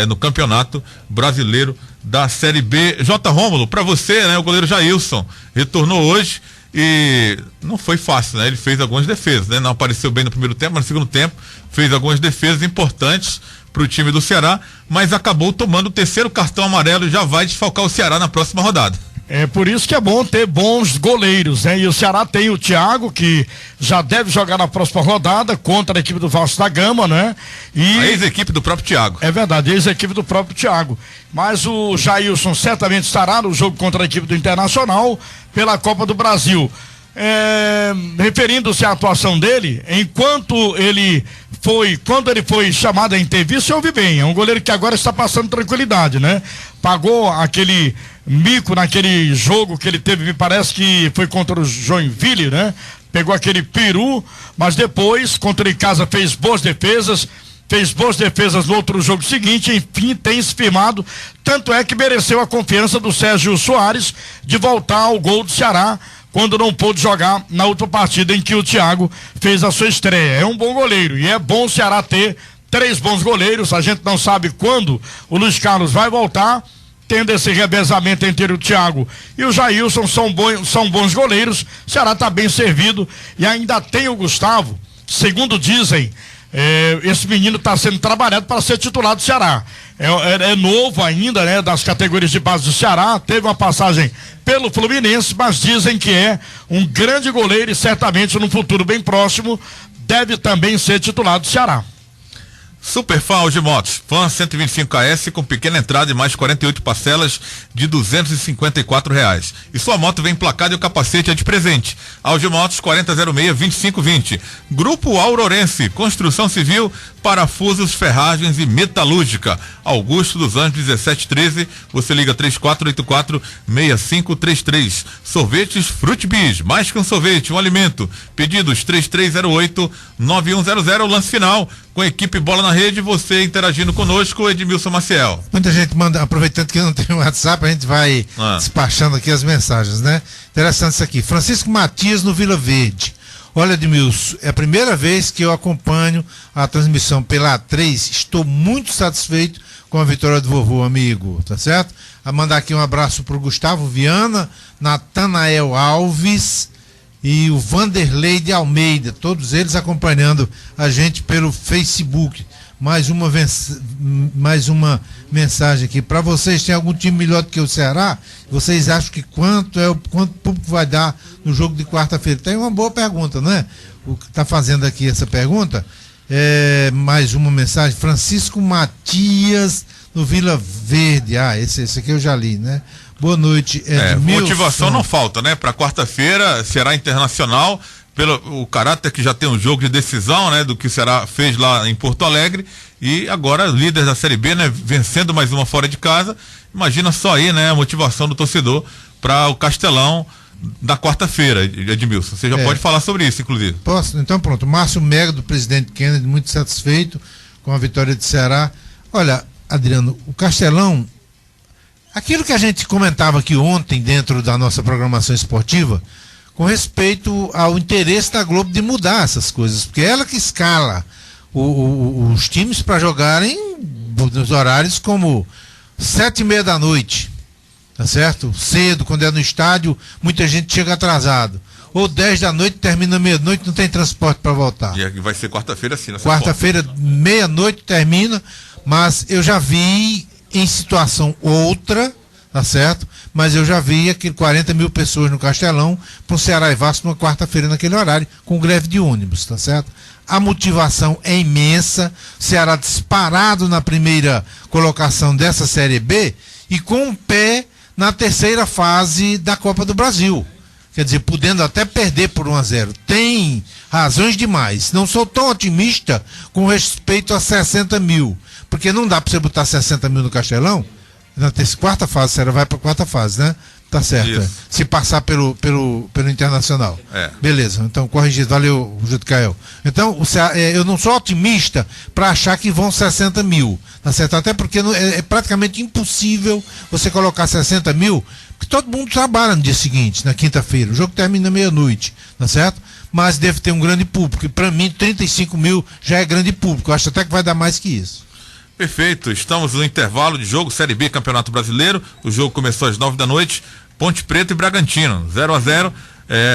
[SPEAKER 5] no Campeonato Brasileiro da Série B. J. Rômulo, para você, né, o goleiro Jailson retornou hoje e não foi fácil, né? Ele fez algumas defesas, né? Não apareceu bem no primeiro tempo, mas no segundo tempo fez algumas defesas importantes para o time do Ceará, mas acabou tomando o terceiro cartão amarelo e já vai desfalcar o Ceará na próxima rodada.
[SPEAKER 8] É por isso que é bom ter bons goleiros, né? E o Ceará tem o Thiago, que já deve jogar na próxima rodada contra a equipe do Vasco da Gama, né? E
[SPEAKER 5] a ex-equipe do próprio Thiago.
[SPEAKER 8] É verdade, a ex-equipe do próprio Thiago. Mas o Jailson certamente estará no jogo contra a equipe do Internacional pela Copa do Brasil. Referindo-se à atuação dele, quando ele foi chamado a entrevista, eu ouvi bem. É um goleiro que agora está passando tranquilidade, né? Pagou aquele mico naquele jogo que ele teve, me parece que foi contra o Joinville, né? Pegou aquele peru, mas depois, contra o Icasa, fez boas defesas no outro jogo seguinte, enfim, tem se firmado, tanto é que mereceu a confiança do Sérgio Soares de voltar ao gol do Ceará, quando não pôde jogar na outra partida em que o Thiago fez a sua estreia. É um bom goleiro e é bom o Ceará ter 3 bons goleiros. A gente não sabe quando o Luiz Carlos vai voltar, tendo esse revezamento entre o Thiago e o Jailson, são bons goleiros. O Ceará está bem servido e ainda tem o Gustavo, segundo dizem, esse menino está sendo trabalhado para ser titular do Ceará. É novo ainda, né? Das categorias de base do Ceará, teve uma passagem pelo Fluminense, mas dizem que é um grande goleiro e certamente no futuro bem próximo deve também ser titular do Ceará.
[SPEAKER 5] Super Fan Motos, Fan 125KS com pequena entrada e mais 48 parcelas de R$254. E sua moto vem emplacada e o capacete é de presente. Motos 4006-2520. Grupo Aurorense, construção civil, parafusos, ferragens e metalúrgica. Augusto dos Anjos 1713, você liga 3484-6533. Sorvetes Frutibis, mais que um sorvete, um alimento. Pedidos 3308-9100, lance final. Com a equipe Bola na Rede, você interagindo conosco, Edmilson Maciel.
[SPEAKER 4] Muita gente manda, aproveitando que não tem WhatsApp, a gente vai despachando aqui as mensagens, né? Interessante isso aqui. Francisco Matias no Vila Verde. Olha, Edmilson, é a primeira vez que eu acompanho a transmissão pela A3. Estou muito satisfeito com a vitória do vovô, amigo, tá certo? A mandar aqui um abraço pro Gustavo Viana, Natanael Alves e o Vanderlei de Almeida, todos eles acompanhando a gente pelo Facebook. Mais uma mensagem aqui para vocês. Tem algum time melhor do que o Ceará? Vocês acham que quanto público vai dar no jogo de quarta-feira? Tem uma boa pergunta, né? O que está fazendo aqui essa pergunta mais uma mensagem. Francisco Matias no Vila Verde. Esse aqui eu já li, né? Boa noite, Edmilson.
[SPEAKER 5] Motivação não falta, né? Para quarta-feira, Ceará Internacional, pelo o caráter que já tem um jogo de decisão, né? Do que o Ceará fez lá em Porto Alegre, e agora líder da Série B, né? Vencendo mais uma fora de casa. Imagina só aí, né? A motivação do torcedor para o Castelão da quarta-feira, Edmilson. Você já pode falar sobre isso, inclusive.
[SPEAKER 4] Posso? Então pronto. Márcio Mega, do presidente Kennedy, muito satisfeito com a vitória de Ceará. Olha, Adriano, o Castelão, aquilo que a gente comentava aqui ontem dentro da nossa programação esportiva, com respeito ao interesse da Globo de mudar essas coisas, porque é ela que escala os times para jogarem nos horários como 7:30 da noite, tá certo? Cedo, quando é no estádio, muita gente chega atrasado. Ou 10 da noite, termina meia-noite, não tem transporte para voltar.
[SPEAKER 5] E vai ser quarta-feira sim, nessa
[SPEAKER 4] quarta-feira, meia-noite termina, mas eu já vi em situação outra, tá certo? Mas eu já vi aquele 40 mil pessoas no Castelão para o Ceará e Vasco numa quarta-feira naquele horário, com greve de ônibus, tá certo? A motivação é imensa, Ceará disparado na primeira colocação dessa Série B e com o pé na terceira fase da Copa do Brasil. Quer dizer, podendo até perder por 1-0. Tem razões demais. Não sou tão otimista com respeito a 60 mil. Porque não dá para você botar 60 mil no Castelão. Na quarta fase, Ceará vai para a quarta fase, né? Tá certo. É. Se passar pelo Internacional. Beleza, então corrigido. Valeu, Jutcael. Então, eu não sou otimista para achar que vão 60 mil. Tá certo? Até porque é praticamente impossível você colocar 60 mil, porque todo mundo trabalha no dia seguinte, na quinta-feira. O jogo termina meia-noite, tá certo? Mas deve ter um grande público. E para mim, 35 mil já é grande público. Eu acho até que vai dar mais que isso.
[SPEAKER 5] Perfeito, estamos no intervalo de jogo, Série B, Campeonato Brasileiro. O jogo começou às 9 da noite, Ponte Preta e Bragantino, 0-0,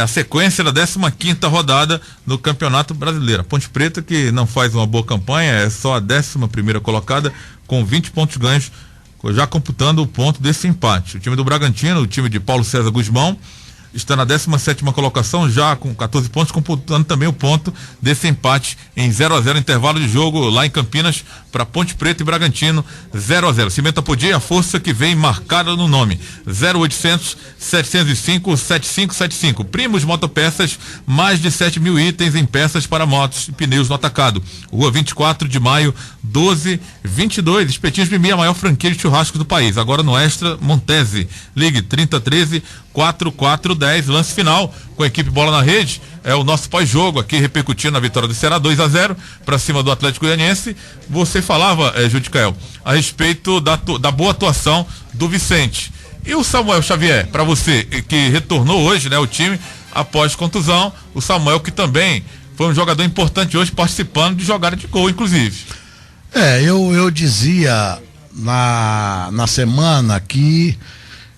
[SPEAKER 5] a sequência da 15ª rodada no Campeonato Brasileiro. Ponte Preta, que não faz uma boa campanha, é só a 11ª colocada, com 20 pontos ganhos, já computando o ponto desse empate. O time do Bragantino, o time de Paulo César Guzmão, está na 17ª colocação, já com 14 pontos, computando também o ponto desse empate em 0-0, intervalo de jogo lá em Campinas, para Ponte Preta e Bragantino, 0-0. Cimento Apodi, a força que vem marcada no nome, 0800 705 7575. Primos Motopeças, mais de 7 mil itens em peças para motos e pneus no atacado. Rua 24 de maio, 1222. Espetinhos Mimi, a maior franquia de churrascos do país. Agora no Extra Montese. Ligue 3013 4410. Lance final com a equipe Bola na Rede. É o nosso pós-jogo aqui, repercutindo na vitória do Ceará, 2-0 para cima do Atlético Goianiense. Você falava, Judicael, a respeito da boa atuação do Vicente. E o Samuel Xavier, para você, que retornou hoje, né, o time após contusão, o Samuel que também foi um jogador importante hoje, participando de jogada de gol, inclusive.
[SPEAKER 7] Eu dizia na semana que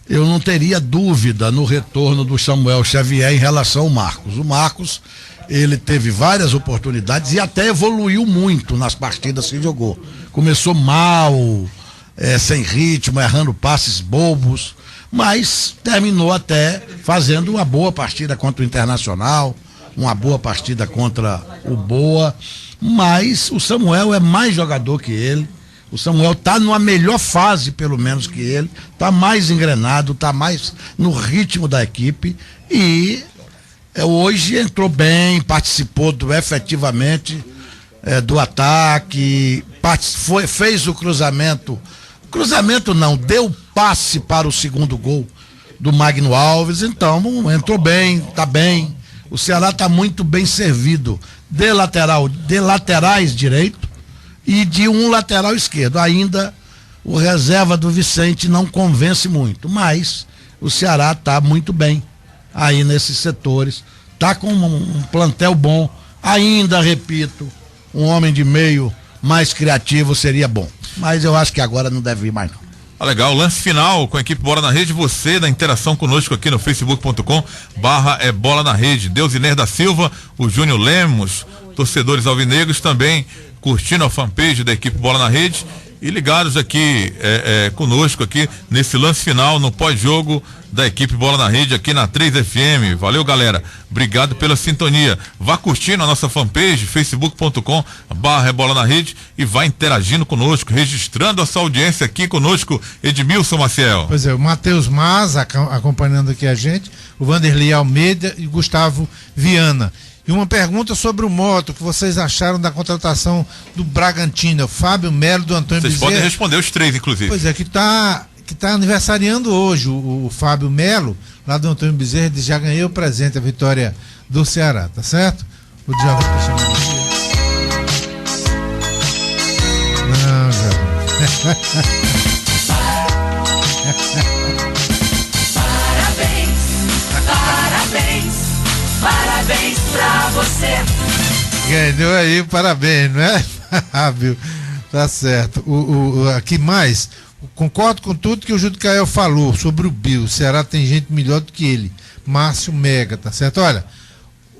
[SPEAKER 7] eu não teria dúvida no retorno do Samuel Xavier em relação ao Marcos. O Marcos, ele teve várias oportunidades e até evoluiu muito nas partidas que jogou. Começou mal, sem ritmo, errando passes bobos, mas terminou até fazendo uma boa partida contra o Internacional, uma boa partida contra o Boa, mas o Samuel é mais jogador que ele. O Samuel está numa melhor fase, pelo menos, que ele, está mais engrenado, está mais no ritmo da equipe e hoje entrou bem, participou efetivamente do ataque, fez o cruzamento não, deu passe para o segundo gol do Magno Alves, então entrou bem, está bem. O Ceará está muito bem servido de laterais direito e de um lateral esquerdo. Ainda o reserva do Vicente não convence muito, mas o Ceará está muito bem aí nesses setores, está com um plantel bom. Ainda, repito, um homem de meio mais criativo seria bom, mas eu acho que agora não deve ir mais não.
[SPEAKER 5] Legal, lance final com a equipe Bola na Rede, você da interação conosco aqui no facebook.com/Bola na Rede. Deusiner da Silva, o Júnior Lemos, torcedores alvinegros também curtindo a fanpage da equipe Bola na Rede e ligados aqui conosco aqui nesse lance final no pós-jogo da equipe Bola na Rede aqui na 3FM. Valeu, galera. Obrigado pela sintonia. Vá curtindo a nossa fanpage, facebook.com/Bola na Rede, e vá interagindo conosco, registrando a sua audiência aqui conosco, Edmilson Maciel.
[SPEAKER 4] Pois é, o Matheus Maza acompanhando aqui a gente, o Vanderlei Almeida e Gustavo Viana. E uma pergunta sobre o Mota, o que vocês acharam da contratação do Bragantino, Fábio Melo, do Antônio
[SPEAKER 5] Vocês
[SPEAKER 4] Bezerra.
[SPEAKER 5] podem responder os três, inclusive.
[SPEAKER 4] Pois é, que tá aniversariando hoje o Fábio Melo, lá do Antônio Bezerra, ele já ganhou o presente, a vitória do Ceará, tá certo? O Djavan tá chamando aqui. Não, já.
[SPEAKER 9] Parabéns pra você.
[SPEAKER 4] Ganhou aí, parabéns, não é, Fábio? Tá certo. Aqui mais, concordo com tudo que o Judicael falou sobre o Bill. O Ceará tem gente melhor do que ele. Márcio Mega, tá certo? Olha,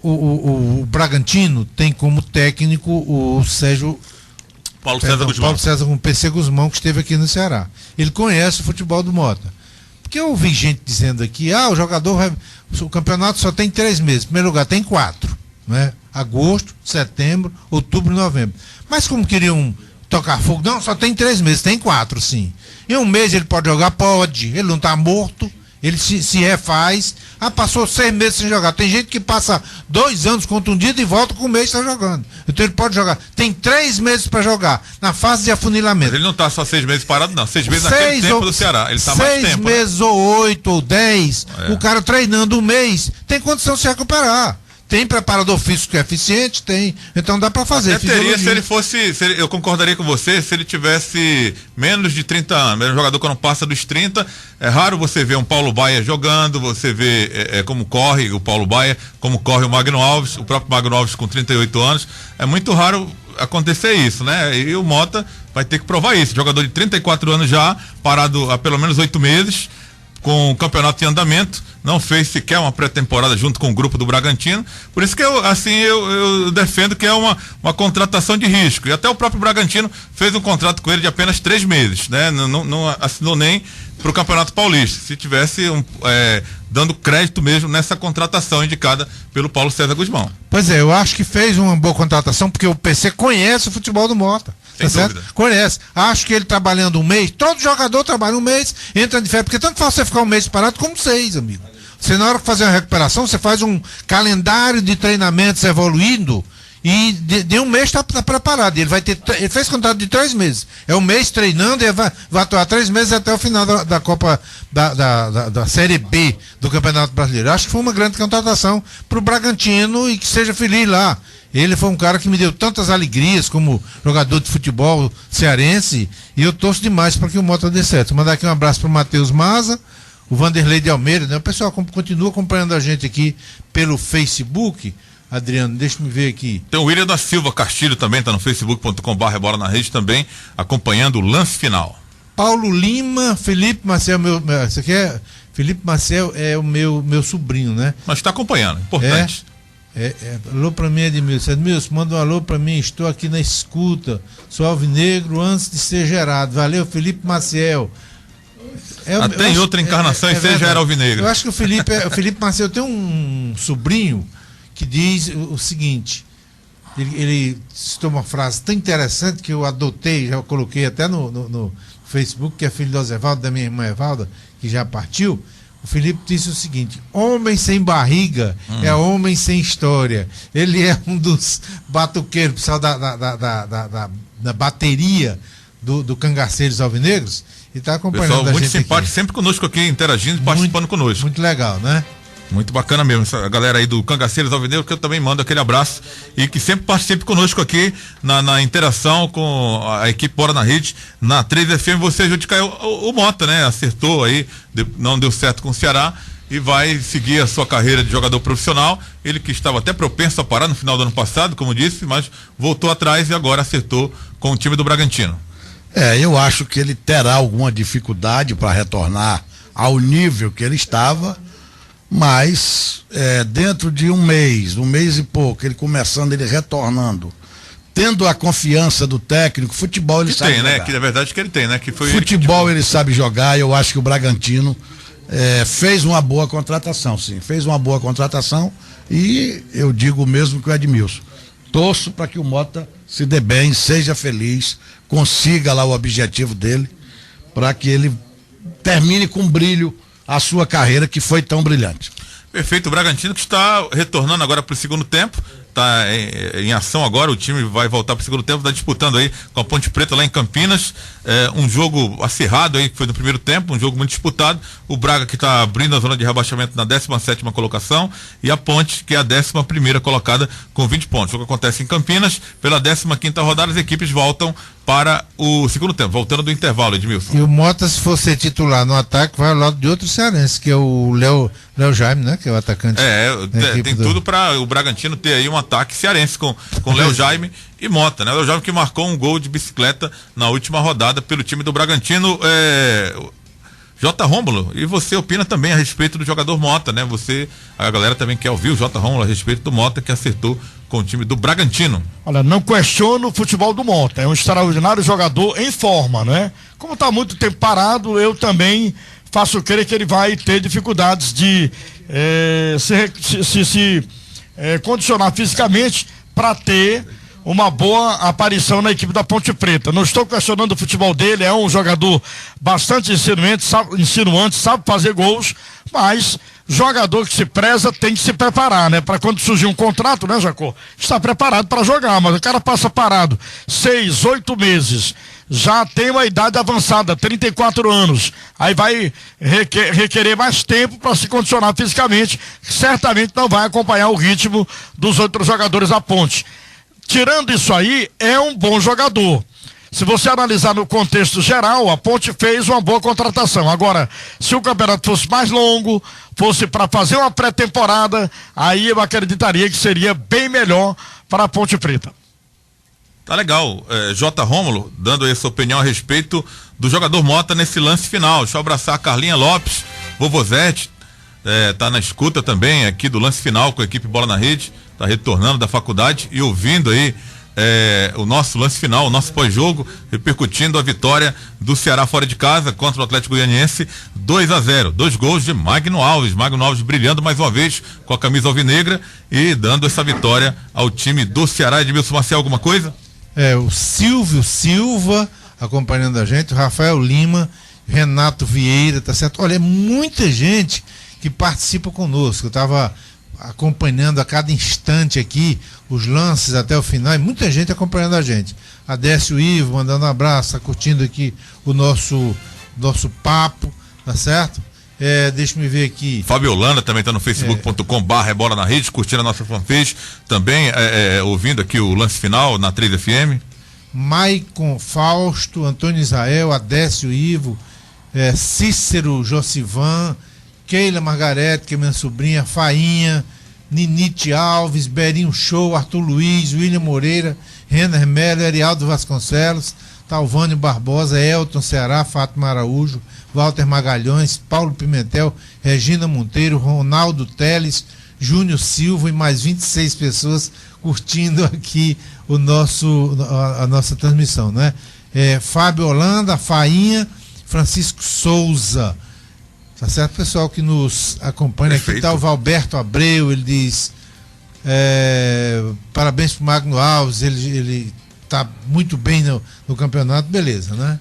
[SPEAKER 4] o Bragantino tem como técnico o
[SPEAKER 5] Paulo César
[SPEAKER 4] com o PC Guzmão, que esteve aqui no Ceará. Ele conhece o futebol do Mota. Porque eu ouvi gente dizendo aqui, o jogador vai. O campeonato só tem 3 meses. Em primeiro lugar, tem 4. Né? Agosto, setembro, outubro e novembro. Mas como queriam tocar fogo, não, só tem 3 meses, tem 4, sim. Em um mês ele pode jogar? Pode. Ele não está morto, ele se refaz. Passou 6 meses sem jogar. Tem gente que passa 2 anos contundido e volta com 1 mês está jogando. Então ele pode jogar. Tem 3 meses para jogar, na fase de afunilamento.
[SPEAKER 5] Mas ele não está só 6 meses parado, não. 6 meses naquele tempo do Ceará. Ele está mais tempo.
[SPEAKER 4] 6 meses, né? Ou 8 ou 10, o cara treinando 1 mês, tem condição de se recuperar. Tem preparador físico que é eficiente, tem. Então dá para fazer.
[SPEAKER 5] Teria se ele fosse. Eu concordaria com você se ele tivesse menos de 30 anos. É um jogador que não passa dos 30. É raro você ver um Paulo Baia jogando, você vê como corre o Paulo Baia, como corre o Magno Alves, o próprio Magno Alves com 38 anos. É muito raro acontecer isso, né? E o Mota vai ter que provar isso. Jogador de 34 anos já, parado há pelo menos 8 meses, com o campeonato em andamento, não fez sequer uma pré-temporada junto com o grupo do Bragantino. Por isso que eu defendo que é uma contratação de risco. E até o próprio Bragantino fez um contrato com ele de apenas 3 meses, né? Não assinou nem para o Campeonato Paulista. Se tivesse dando crédito mesmo nessa contratação indicada pelo Paulo César Guzmão.
[SPEAKER 4] Pois é, eu acho que fez uma boa contratação, porque o PC conhece o futebol do Mota.
[SPEAKER 5] Sem dúvida.
[SPEAKER 4] Certo? Conhece. Acho que ele trabalhando 1 mês, todo jogador trabalha 1 mês, entra de férias, porque tanto faz você ficar 1 mês parado como 6, amigo. Você, na hora de fazer uma recuperação, você faz um calendário de treinamentos evoluindo e de 1 mês está preparado. Ele fez contrato de 3 meses. É 1 mês treinando e vai atuar 3 meses até o final da Copa da Série B do Campeonato Brasileiro. Acho que foi uma grande contratação para o Bragantino e que seja feliz lá. Ele foi um cara que me deu tantas alegrias como jogador de futebol cearense, e eu torço demais para que o Mota dê certo. Mandar aqui um abraço para o Matheus Maza, o Vanderlei de Almeida, né? O pessoal continua acompanhando a gente aqui pelo Facebook. Adriano, deixa eu ver aqui.
[SPEAKER 5] Tem o William da Silva Castilho também, tá no facebook.com/Bola na Rede também, acompanhando o lance final.
[SPEAKER 4] Paulo Lima, Felipe Marcel, isso aqui Felipe Marcel é o meu sobrinho, né?
[SPEAKER 5] Mas está acompanhando, importante.
[SPEAKER 4] Alô pra mim, Edmilson. Edmilson, manda um alô pra mim, estou aqui na escuta. Sou alvinegro antes de ser gerado. Valeu, Felipe Maciel.
[SPEAKER 5] Até em outra encarnação e você já era alvinegro.
[SPEAKER 4] Eu acho que o Felipe Maciel tem um sobrinho que diz o seguinte: ele citou uma frase tão interessante que eu adotei, já coloquei até no Facebook, que é filho do Ozevaldo, da minha irmã Evalda, que já partiu. O Felipe disse o seguinte: homem sem barriga é homem sem história. Ele é um dos batuqueiros, pessoal da bateria do Cangaceiros Alvinegros, e está acompanhando
[SPEAKER 5] pessoal
[SPEAKER 4] a
[SPEAKER 5] muito
[SPEAKER 4] gente
[SPEAKER 5] simpático,
[SPEAKER 4] aqui.
[SPEAKER 5] sempre conosco aqui, interagindo e participando conosco.
[SPEAKER 4] Muito legal, né?
[SPEAKER 5] Muito bacana mesmo, essa galera aí do Cangaceiros Alvinegro, que eu também mando aquele abraço e que sempre participe conosco aqui na interação com a equipe Bola na Rede, na 3FM. Você, Judicael, o Mota, né? Acertou aí, não deu certo com o Ceará e vai seguir a sua carreira de jogador profissional. Ele que estava até propenso a parar no final do ano passado, como disse, mas voltou atrás e agora acertou com o time do Bragantino.
[SPEAKER 7] Eu acho que ele terá alguma dificuldade para retornar ao nível que ele estava, mas dentro de 1 mês e pouco, ele começando, ele retornando, tendo a confiança do técnico, futebol ele sabe jogar.
[SPEAKER 5] Que é verdade que ele tem, né? Que foi
[SPEAKER 7] futebol ele sabe jogar. Eu acho que o Bragantino fez uma boa contratação, sim. Fez uma boa contratação e eu digo o mesmo que o Edmilson. Torço para que o Mota se dê bem, seja feliz, consiga lá o objetivo dele, para que ele termine com brilho a sua carreira que foi tão brilhante.
[SPEAKER 5] Perfeito, o Bragantino que está retornando agora para o segundo tempo, está em ação agora, o time vai voltar para o segundo tempo, está disputando aí com a Ponte Preta lá em Campinas, um jogo acirrado aí que foi no primeiro tempo, um jogo muito disputado, o Braga que está abrindo a zona de rebaixamento na 17ª colocação e a Ponte que é a 11ª colocada com 20 pontos. O jogo acontece em Campinas, pela 15ª rodada as equipes voltam para o segundo tempo, voltando do intervalo, Edmilson.
[SPEAKER 4] E o Mota, se for ser titular no ataque, vai ao lado de outro cearense, que é o Léo Jaime, né? Que é o atacante.
[SPEAKER 5] Tem tudo para o Bragantino ter aí um ataque cearense com Léo Jaime e Mota, né? O Léo Jaime que marcou um gol de bicicleta na última rodada pelo time do Bragantino. J. Rômulo, e você opina também a respeito do jogador Mota, né? A galera também quer ouvir o J. Rômulo a respeito do Mota que acertou com o time do Bragantino.
[SPEAKER 8] Olha, não questiono o futebol do Mota, é um extraordinário jogador em forma, né? Como está muito tempo parado, eu também faço crer que ele vai ter dificuldades de se condicionar fisicamente para ter uma boa aparição na equipe da Ponte Preta. Não estou questionando o futebol dele, é um jogador bastante insinuante, sabe fazer gols, mas jogador que se preza tem que se preparar, né? Para quando surgir um contrato, né, Jacó? Está preparado para jogar, mas o cara passa parado 6, 8 meses, já tem uma idade avançada, 34 anos, aí vai requerer mais tempo para se condicionar fisicamente, certamente não vai acompanhar o ritmo dos outros jogadores da Ponte. Tirando isso aí, é um bom jogador. Se você analisar no contexto geral, a Ponte fez uma boa contratação. Agora, se o campeonato fosse mais longo, fosse para fazer uma pré-temporada, aí eu acreditaria que seria bem melhor para a Ponte Preta.
[SPEAKER 5] Tá legal, J. Rômulo, dando essa opinião a respeito do jogador Mota nesse lance final. Deixa eu abraçar a Carlinha Lopes, Vovozete, tá na escuta também aqui do lance final com a equipe Bola na Rede, tá retornando da faculdade e ouvindo aí o nosso lance final, o nosso pós-jogo, repercutindo a vitória do Ceará fora de casa contra o Atlético Goianiense 2-0, 2 gols de Magno Alves brilhando mais uma vez com a camisa alvinegra e dando essa vitória ao time do Ceará. Edmilson Maciel, alguma coisa?
[SPEAKER 4] O Silvio Silva acompanhando a gente, o Rafael Lima, Renato Vieira, tá certo? Olha, é muita gente que participa conosco. Eu estava acompanhando a cada instante aqui os lances até o final, e muita gente acompanhando a gente. Adécio Ivo mandando um abraço, tá curtindo aqui o nosso papo, tá certo? Deixa eu ver aqui.
[SPEAKER 5] Fábio Holanda também está no facebook.com/bola na rede, curtindo a nossa fanpage, também ouvindo aqui o lance final na 3FM.
[SPEAKER 4] Maicon Fausto, Antônio Israel, Adécio Ivo, Cícero Josivan, Keila Margarete, que é minha sobrinha, Fainha, Ninite Alves, Berinho Show, Arthur Luiz, William Moreira, Renner Melo, Erialdo Vasconcelos, Talvânio Barbosa, Elton Ceará, Fátima Araújo, Walter Magalhães, Paulo Pimentel, Regina Monteiro, Ronaldo Teles, Júnior Silva e mais 26 pessoas curtindo aqui a nossa transmissão, né? Fábio Holanda, Fainha, Francisco Souza. Tá certo, pessoal que nos acompanha. Perfeito. Aqui está o Valberto Abreu, ele diz parabéns pro Magno Alves, ele tá muito bem no campeonato, beleza, né?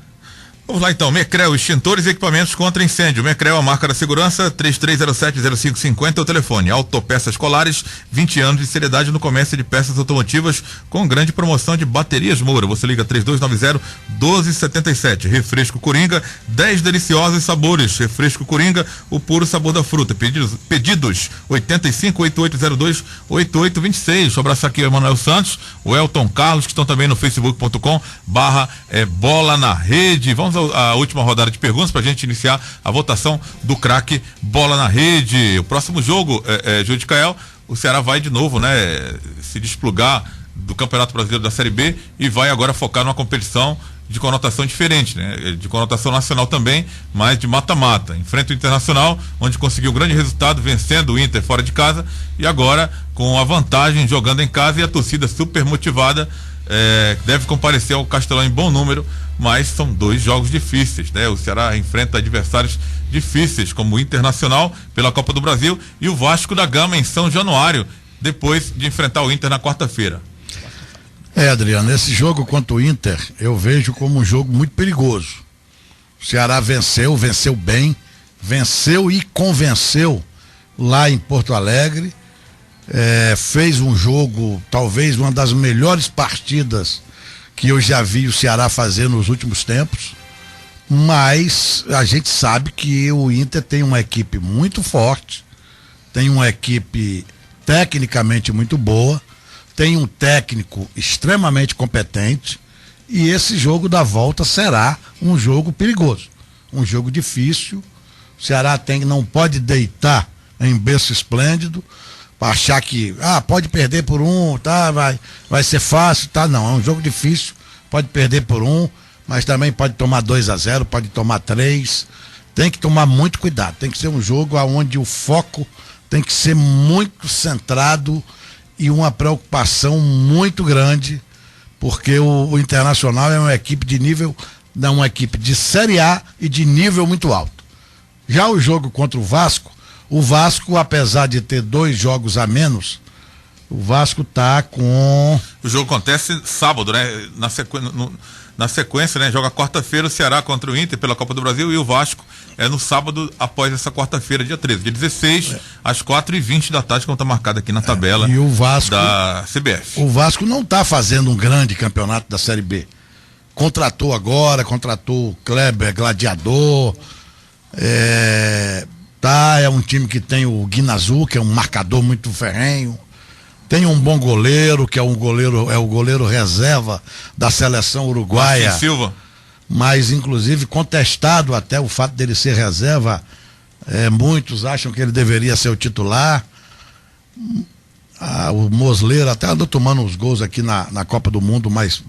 [SPEAKER 5] Vamos lá então, Mecrel, extintores e equipamentos contra incêndio. Mecrel, a marca da segurança, 3307-0550 é o telefone. Autopeças Colares, 20 anos de seriedade no comércio de peças automotivas com grande promoção de baterias Moura. Você liga 3290-1277. Refresco Coringa, 10 deliciosos sabores. Refresco Coringa, o puro sabor da fruta. Pedidos 85-8802-8826. Deixa eu abraçar aqui o Emanuel Santos, o Elton Carlos, que estão também no facebook.com/bola na rede. Vamos a última rodada de perguntas para a gente iniciar a votação do craque Bola na Rede. O próximo jogo, Júlio de Cael, o Ceará vai de novo, né, se desplugar do Campeonato Brasileiro da Série B e vai agora focar numa competição de conotação diferente, né, de conotação nacional também, mas de mata-mata. Enfrenta o Internacional, onde conseguiu um grande resultado vencendo o Inter fora de casa e agora com a vantagem jogando em casa e a torcida super motivada deve comparecer ao Castelão em bom número, mas são 2 jogos difíceis, né? O Ceará enfrenta adversários difíceis, como o Internacional pela Copa do Brasil e o Vasco da Gama em São Januário, depois de enfrentar o Inter na quarta-feira.
[SPEAKER 7] Adriano, esse jogo contra o Inter eu vejo como um jogo muito perigoso. O Ceará venceu bem, venceu e convenceu lá em Porto Alegre, fez um jogo, talvez uma das melhores partidas que eu já vi o Ceará fazer nos últimos tempos, mas a gente sabe que o Inter tem uma equipe muito forte, tem uma equipe tecnicamente muito boa, tem um técnico extremamente competente, e esse jogo da volta será um jogo perigoso, um jogo difícil. O Ceará não pode deitar em berço esplêndido, para achar que pode perder por vai ser fácil, não, é um jogo difícil, pode perder por 1, mas também pode tomar 2-0, pode tomar 3, tem que tomar muito cuidado, tem que ser um jogo onde o foco tem que ser muito centrado e uma preocupação muito grande, porque o Internacional é uma equipe de nível, uma equipe de Série A e de nível muito alto. Já o jogo contra o Vasco, apesar de ter 2 jogos a menos, o Vasco tá com...
[SPEAKER 5] O jogo acontece sábado, né? Na sequência, né? Joga quarta-feira o Ceará contra o Inter pela Copa do Brasil e o Vasco no sábado após essa quarta-feira, dia 13. Dia 16, às 4h20 da tarde, como está marcado aqui na tabela
[SPEAKER 7] e o Vasco,
[SPEAKER 5] da CBF.
[SPEAKER 7] O Vasco não está fazendo um grande campeonato da Série B. Contratou o Kleber, Gladiador, é um time que tem o Guinazu, que é um marcador muito ferrenho, tem um bom goleiro, que é o goleiro reserva da seleção uruguaia,
[SPEAKER 5] Martin Silva,
[SPEAKER 7] mas inclusive contestado até o fato dele ser reserva, muitos acham que ele deveria ser o titular. O Mosleiro até andou tomando uns gols aqui na Copa do Mundo, mas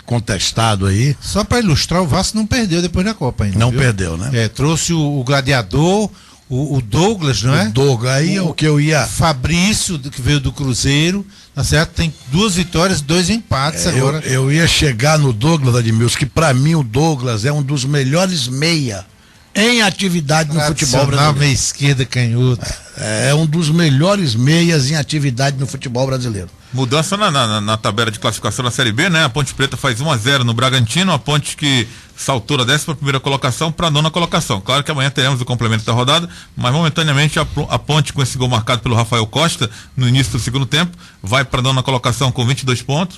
[SPEAKER 7] contestado aí.
[SPEAKER 4] Só para ilustrar, o Vasco não perdeu depois da Copa ainda.
[SPEAKER 7] Não,
[SPEAKER 4] viu?
[SPEAKER 7] perdeu, né?
[SPEAKER 4] Trouxe o Gladiador, o Douglas, não é?
[SPEAKER 7] O Douglas, aí é o que eu ia...
[SPEAKER 4] Fabrício, que veio do Cruzeiro, tá certo? Tem 2 vitórias, 2 empates agora.
[SPEAKER 7] Eu ia chegar no Douglas, Admilson, que pra mim o Douglas é um dos melhores meia em atividade no futebol brasileiro.
[SPEAKER 4] Meia esquerda, canhoto.
[SPEAKER 7] É um dos melhores meias em atividade no futebol brasileiro.
[SPEAKER 5] Mudança na tabela de classificação da Série B, né? A Ponte Preta faz 1-0 no Bragantino, a Ponte que saltou da 11ª colocação para a 9ª colocação. Claro que amanhã teremos o complemento da rodada, mas momentaneamente a Ponte, com esse gol marcado pelo Rafael Costa no início do segundo tempo, vai para a 9ª colocação com 22 pontos,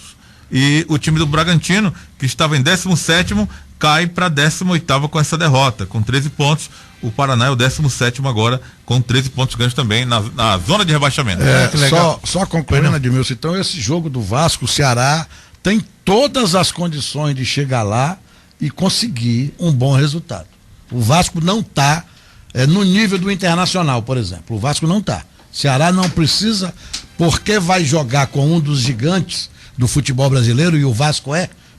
[SPEAKER 5] e o time do Bragantino, que estava em 17º, cai para a 18ª com essa derrota, com 13 pontos. O Paraná é o 17º agora, com 13 pontos ganhos também na zona de rebaixamento.
[SPEAKER 7] Só concluindo, Edmilson, então esse jogo do Vasco, o Ceará tem todas as condições de chegar lá e conseguir um bom resultado. O Vasco não está no nível do Internacional, por exemplo. O Vasco não está. O Ceará não precisa, porque vai jogar com um dos gigantes do futebol brasileiro, e o Vasco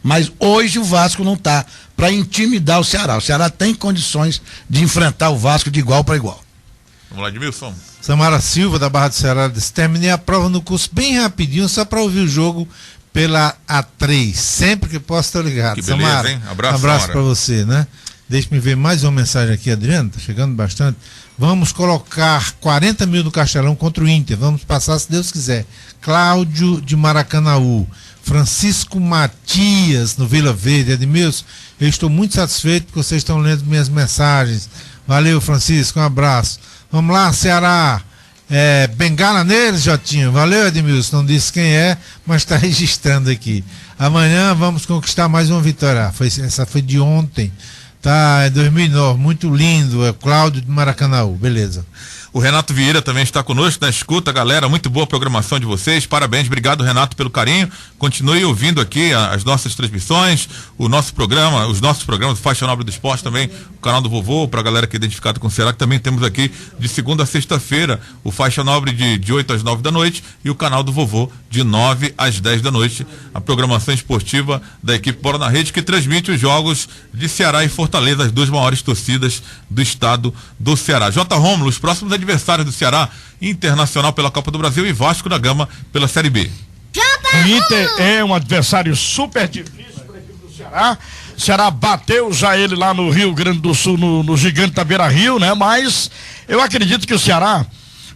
[SPEAKER 7] mas hoje o Vasco não está para intimidar o Ceará. O Ceará tem condições de enfrentar o Vasco de igual para igual.
[SPEAKER 5] Vamos lá, Edmilson.
[SPEAKER 4] Samara Silva, da Barra do Ceará, disse: terminei a prova no curso bem rapidinho, só para ouvir o jogo pela A3. Sempre que posso, estou ligado.
[SPEAKER 5] Que beleza,
[SPEAKER 4] Samara,
[SPEAKER 5] hein? Abraço
[SPEAKER 4] para você, né? Deixa-me ver mais uma mensagem aqui, Adriano, tá chegando bastante. Vamos colocar 40 mil no Castelão contra o Inter. Vamos passar, se Deus quiser. Cláudio de Maracanaú. Francisco Matias, no Vila Verde. Edmilson, eu estou muito satisfeito porque vocês estão lendo minhas mensagens. Valeu, Francisco, um abraço. Vamos lá, Ceará. Bengala neles, Jotinho. Valeu, Edmilson. Não disse quem é, mas está registrando aqui. Amanhã vamos conquistar mais uma vitória. Essa foi de ontem. Tá, 2009. Muito lindo. É Cláudio de Maracanaú. Beleza.
[SPEAKER 5] O Renato Vieira também está conosco na escuta, galera, muito boa programação de vocês, parabéns, obrigado, Renato, pelo carinho. Continue ouvindo aqui as nossas transmissões, os nossos programas, do Faixa Nobre do Esporte também, o canal do Vovô, para a galera que é identificada com o Ceará, que também temos aqui de segunda a sexta-feira, o Faixa Nobre de 8 às 9 da noite e o canal do Vovô de 9 às 10 da noite, a programação esportiva da equipe Bola na Rede, que transmite os jogos de Ceará e Fortaleza, as 2 maiores torcidas do estado do Ceará. J. Rômulo, os próximos adversários do Ceará: Internacional pela Copa do Brasil e Vasco da Gama pela Série B.
[SPEAKER 8] O Inter é um adversário super difícil para a equipe do Ceará. O Ceará bateu já ele lá no Rio Grande do Sul, no Gigante da Beira-Rio, né? Mas eu acredito que o Ceará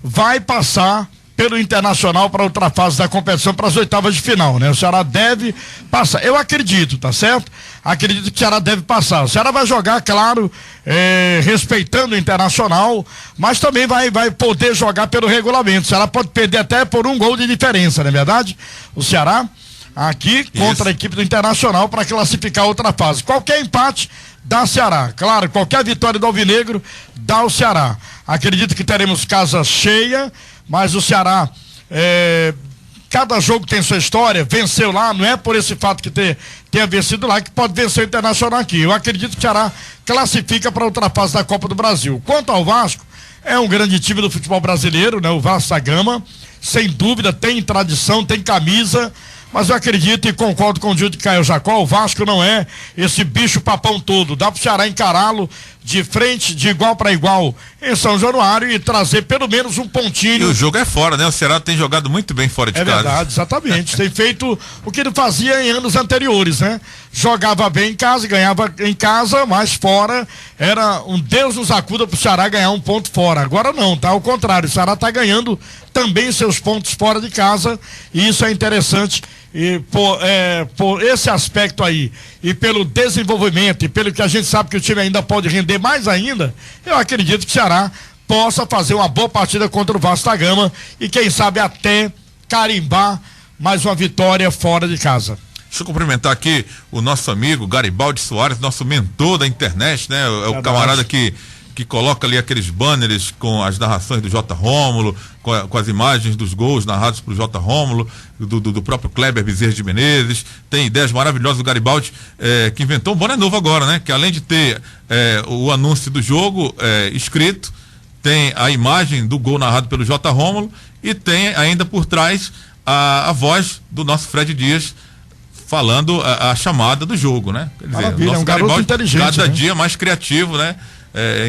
[SPEAKER 8] vai passar pelo Internacional para outra fase da competição, para as oitavas de final, né? O Ceará deve passar, eu acredito, tá certo? Acredito que o Ceará deve passar. O Ceará vai jogar, claro, respeitando o Internacional, mas também vai poder jogar pelo regulamento. O Ceará pode perder até por 1 gol de diferença, não é verdade? O Ceará aqui contra a equipe do Internacional para classificar outra fase. Qualquer empate dá Ceará, claro, qualquer vitória do Alvinegro dá o Ceará. Acredito que teremos casa cheia, mas o Ceará, cada jogo tem sua história, venceu lá, não é por esse fato que tenha vencido lá que pode vencer o Internacional aqui. Eu acredito que o Ceará classifica para outra fase da Copa do Brasil. Quanto ao Vasco, é um grande time do futebol brasileiro, né? O Vasco da Gama, sem dúvida, tem tradição, tem camisa, mas eu acredito e concordo com o Gil de Caio Jacó, o Vasco não é esse bicho papão todo, dá pro Ceará encará-lo de frente, de igual para igual em São Januário e trazer pelo menos um pontinho.
[SPEAKER 5] E o jogo é fora, né? O Ceará tem jogado muito bem fora de casa.
[SPEAKER 8] É verdade, exatamente. Tem feito o que ele fazia em anos anteriores, né? Jogava bem em casa, ganhava em casa, mas fora era um Deus nos acuda pro Ceará ganhar um ponto fora. Agora não, tá? Ao contrário, o Ceará tá ganhando também seus pontos fora de casa e isso é interessante. E por esse aspecto aí, e pelo desenvolvimento, e pelo que a gente sabe que o time ainda pode render mais ainda, eu acredito que o Ceará possa fazer uma boa partida contra o Vasco da Gama e quem sabe até carimbar mais uma vitória fora de casa.
[SPEAKER 5] Deixa eu cumprimentar aqui o nosso amigo Garibaldi Soares, nosso mentor da internet, né? É o camarada que coloca ali aqueles banners com as narrações do J. Rômulo, com as imagens dos gols narrados pro J. Rômulo, do próprio Kleber Bezerra de Menezes. Tem ideias maravilhosas do Garibaldi, que inventou um boné novo agora, né? Que além de ter o anúncio do jogo escrito, tem a imagem do gol narrado pelo J. Rômulo e tem ainda por trás a voz do nosso Fred Dias falando a chamada do jogo, né? Quer dizer,
[SPEAKER 8] maravilha, é um garoto inteligente,
[SPEAKER 5] cada
[SPEAKER 8] né?
[SPEAKER 5] dia mais criativo, né?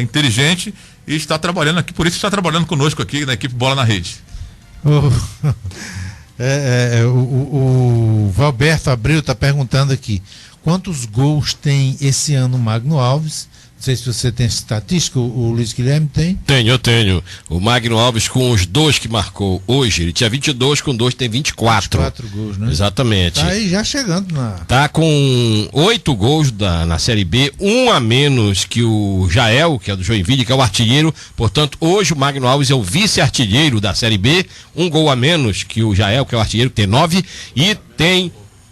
[SPEAKER 5] Inteligente e está trabalhando aqui, por isso está trabalhando conosco aqui na equipe Bola na Rede.
[SPEAKER 4] O Valberto Abreu está perguntando aqui, quantos gols tem esse ano o Magno Alves? Não sei se você tem estatística, o Luiz Guilherme tem?
[SPEAKER 2] Eu tenho. O Magno Alves com os 2 que marcou hoje, ele tinha 22, com 2 tem 24.
[SPEAKER 4] 24 gols, né?
[SPEAKER 2] Exatamente.
[SPEAKER 4] Tá aí já chegando
[SPEAKER 2] Tá com 8 gols na Série B, 1 a menos que o Jael, que é do Joinville, que é o artilheiro. Portanto, hoje o Magno Alves é o vice-artilheiro da Série B, 1 gol a menos que o Jael, que é o artilheiro, que tem 9,